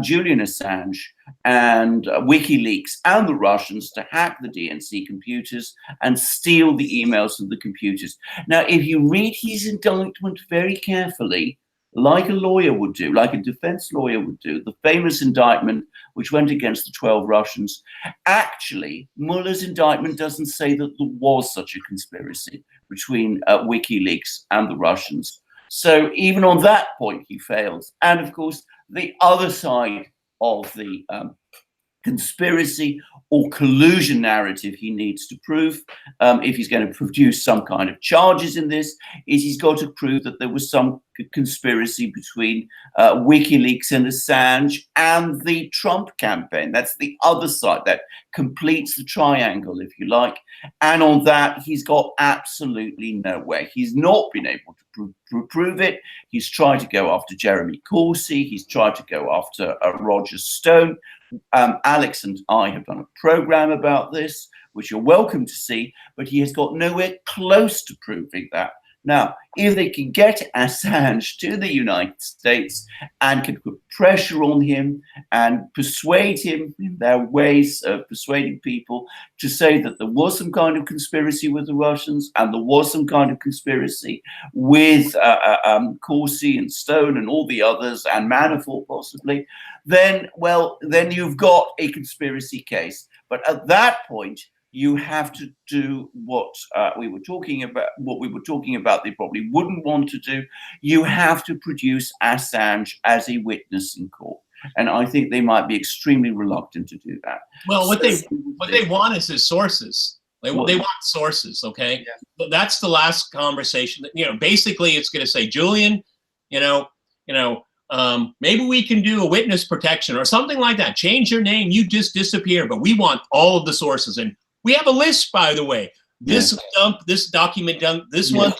Julian Assange and WikiLeaks and the Russians to hack the DNC computers and steal the emails from the computers. Now, if you read his indictment very carefully, like a lawyer would do, like a defense lawyer would do, the famous indictment which went against the 12 Russians, actually, Mueller's indictment doesn't say that there was such a conspiracy between WikiLeaks and the Russians. So even on that point, he fails. And of course, the other side of the conspiracy or collusion narrative he needs to prove, if he's going to produce some kind of charges in this, is he's got to prove that there was some conspiracy between WikiLeaks and Assange and the Trump campaign. That's the other side that completes the triangle, if you like. And on that, he's got absolutely no way. He's not been able to prove it. He's tried to go after Jeremy Corsi. He's tried to go after Roger Stone. Alex and I have done a program about this, which you're welcome to see, but he has got nowhere close to proving that. Now, if they can get Assange to the United States and can put pressure on him and persuade him in their ways of persuading people to say that there was some kind of conspiracy with the Russians and there was some kind of conspiracy with Corsi and Stone and all the others and Manafort possibly, then you've got a conspiracy case. But at that point, you have to do what we were talking about. They probably wouldn't want to do. You have to produce Assange as a witness in court, and I think they might be extremely reluctant to do that. Well, what they want is his sources. They want sources. Okay, yeah. But that's the last conversation. That, basically, it's going to say, Julian, maybe we can do a witness protection or something like that. Change your name. You just disappear, but we want all of the sources. And we have a list, by the way. This dump, this document dump, this one.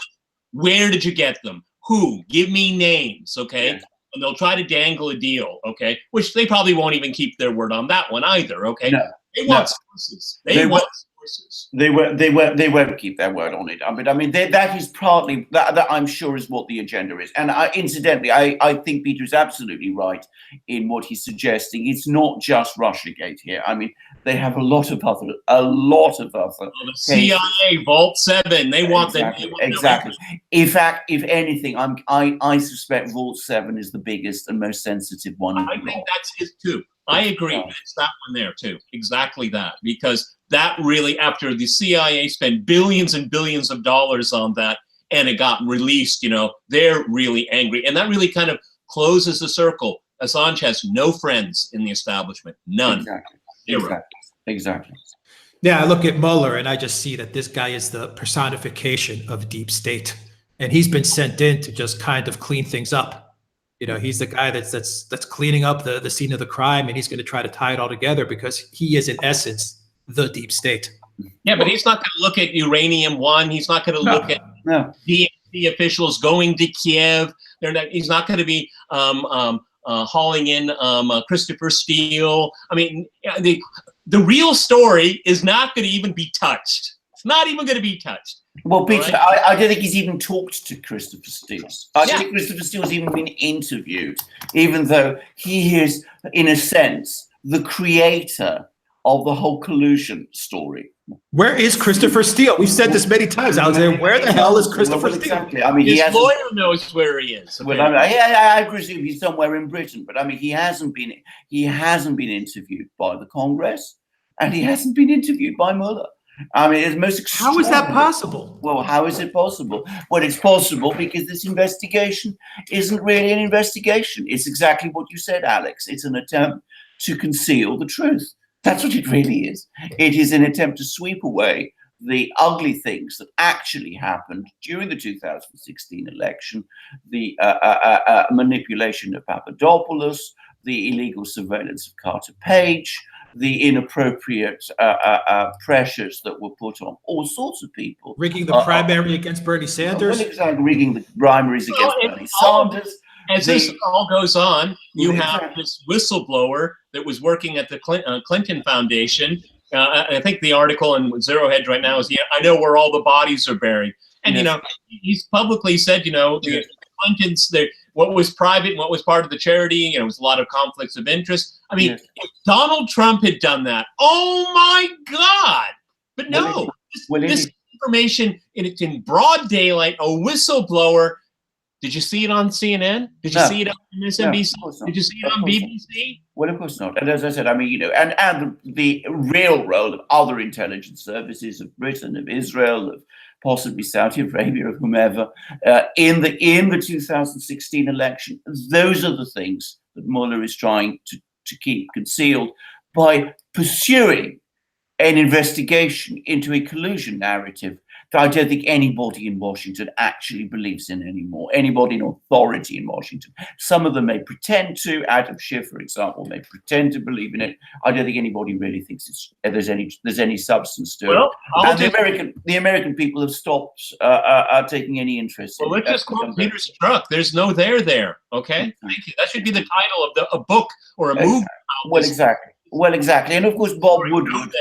Where did you get them? Who? Give me names, okay? Yeah. And they'll try to dangle a deal, okay? Which they probably won't even keep their word on that one either, okay? No. They want sources. They want sources. They won't keep their word on it. I mean, that is partly that I'm sure is what the agenda is. And incidentally, I think Peter is absolutely right in what he's suggesting. It's not just Russiagate here. I mean, they have a lot of other. Well, the CIA, Vault 7. They want them. Exactly. In fact, if anything, I suspect Vault 7 is the biggest and most sensitive one. I think that's it too. I agree. It's that one there too. Exactly that. Because that really, after the CIA spent billions and billions of dollars on that and it got released, they're really angry. And that really kind of closes the circle. Assange has no friends in the establishment. None. Exactly. Zero. Exactly. Yeah, I look at Mueller and I just see that this guy is the personification of deep state. And he's been sent in to just kind of clean things up. He's the guy that's cleaning up the scene of the crime, and he's going to try to tie it all together because he is in essence the deep state. Yeah, but he's not going to look at Uranium One. He's not going to look at DNC officials going to Kiev. He's not going to be hauling in Christopher Steele. I mean, the real story is not going to even be touched. It's not even going to be touched. Well, Peter, right? I don't think he's even talked to Christopher Steele. I don't think Christopher Steele has even been interviewed, even though he is, in a sense, the creator of the whole collusion story. Where is Christopher Steele? We've said this many times, Alexander. Where the hell is Christopher Steele? Exactly. I mean, his lawyer knows where he is. Okay? Well, I presume he's somewhere in Britain, but I mean, he hasn't been interviewed by the Congress, and he hasn't been interviewed by Mueller. I mean, it's most extraordinary. How is that possible? Well, how is it possible? Well, it's possible because this investigation isn't really an investigation. It's exactly what you said, Alex. It's an attempt to conceal the truth. That's what it really is. It is an attempt to sweep away the ugly things that actually happened during the 2016 election, the manipulation of Papadopoulos, the illegal surveillance of Carter Page, the inappropriate pressures that were put on all sorts of people. Rigging the primary against Bernie Sanders? Well, exactly, rigging the primaries against Bernie Sanders. As this all goes on, you have this whistleblower that was working at the Clinton Foundation. I think the article in Zero Hedge right now is, I know where all the bodies are buried. And, he's publicly said, the Clintons, what was private and what was part of the charity, it was a lot of conflicts of interest. I mean, if Donald Trump had done that, oh my God. But no, this information, it's in broad daylight, a whistleblower. Did you see it on CNN? Did you see it on MSNBC? Did you see it on BBC? Well, of course not. And as I said, I mean, and the real role of other intelligence services of Britain, of Israel, of possibly Saudi Arabia, of whomever, in the 2016 election, those are the things that Mueller is trying to keep concealed by pursuing an investigation into a collusion narrative that I don't think anybody in Washington actually believes in anymore. Anybody in authority in Washington. Some of them may pretend to. Adam Schiff, for example, may pretend to believe in it. I don't think anybody really thinks there's any substance to it. And the American people have stopped taking any interest. Well, let's just quote Peter Strzok. There's no there. Okay, thank you. That should be the title of a book or a movie. Well, exactly. And of course, Bob Woodward.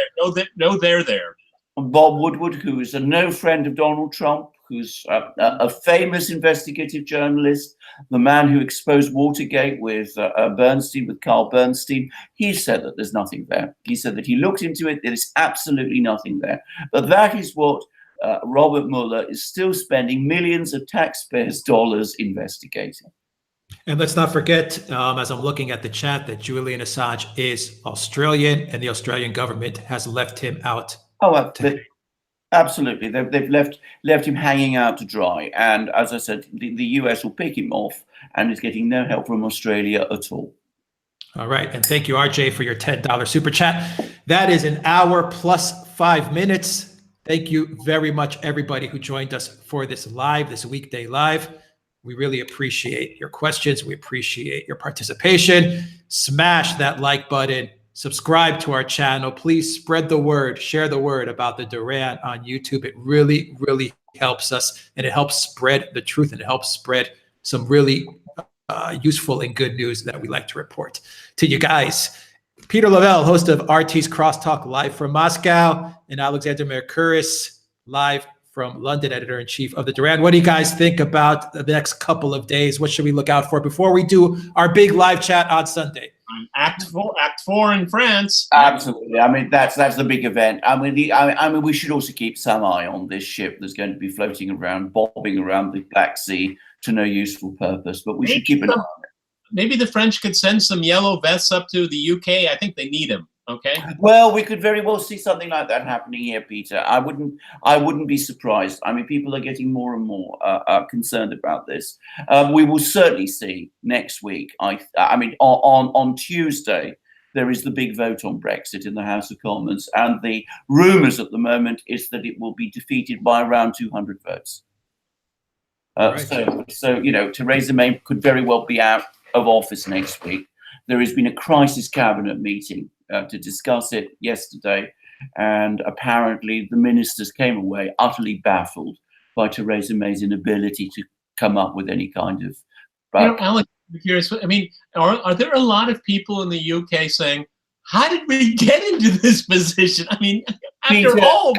No there. Bob Woodward, who is a no friend of Donald Trump, who's a famous investigative journalist, the man who exposed Watergate with Bernstein, with Carl Bernstein. He said that there's nothing there. He said that he looked into it, there is absolutely nothing there. But that is what Robert Mueller is still spending millions of taxpayers' dollars investigating. And let's not forget, as I'm looking at the chat, that Julian Assange is Australian, and the Australian government has left him out. Oh, absolutely. They've left him hanging out to dry. And as I said, the US will pick him off, and is getting no help from Australia at all. All right. And thank you, RJ, for your $10 super chat. That is an hour plus 5 minutes. Thank you very much, everybody who joined us for this weekday live. We really appreciate your questions. We appreciate your participation. Smash that like button. Subscribe to our channel. Please spread the word. Share the word about the Duran on YouTube. It really, really helps us, and it helps spread the truth, and it helps spread some really useful and good news that we like to report to you guys. Peter Lavelle, host of RT's Crosstalk, live from Moscow, and Alexander Mercouris, live from London, editor-in-chief of the Duran. What do you guys think about the next couple of days? What should we look out for before we do our big live chat on Sunday? Act four in France. Absolutely. I mean, that's the big event. I mean, we should also keep some eye on this ship that's going to be floating around, bobbing around the Black Sea to no useful purpose. But we should keep an eye on it. Maybe the French could send some yellow vests up to the UK. I think they need them. Okay. Well, we could very well see something like that happening here, Peter. I wouldn't be surprised. I mean, people are getting more and more concerned about this. We will certainly see next week. I mean, on Tuesday, there is the big vote on Brexit in the House of Commons, and the rumours at the moment is that it will be defeated by around 200 votes. Right. So you know, Theresa May could very well be out of office next week. There has been a crisis cabinet meeting to discuss it yesterday, and apparently the ministers came away utterly baffled by Theresa May's inability to come up with any kind of. Alex, I'm curious. I mean, are there a lot of people in the UK saying, "How did we get into this position?" I mean, after all.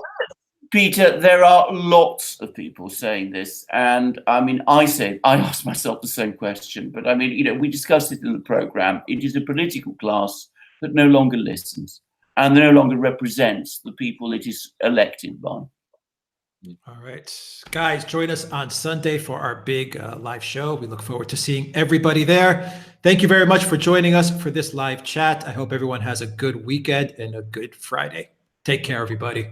Peter, there are lots of people saying this, and I mean, I asked myself the same question. But I mean, you know, we discussed it in the program. It is a political class that no longer listens and no longer represents the people it is elected by. All right, guys, join us on Sunday for our big live show. We look forward to seeing everybody there. Thank you very much for joining us for this live chat. I hope everyone has a good weekend and a good Friday. Take care, everybody.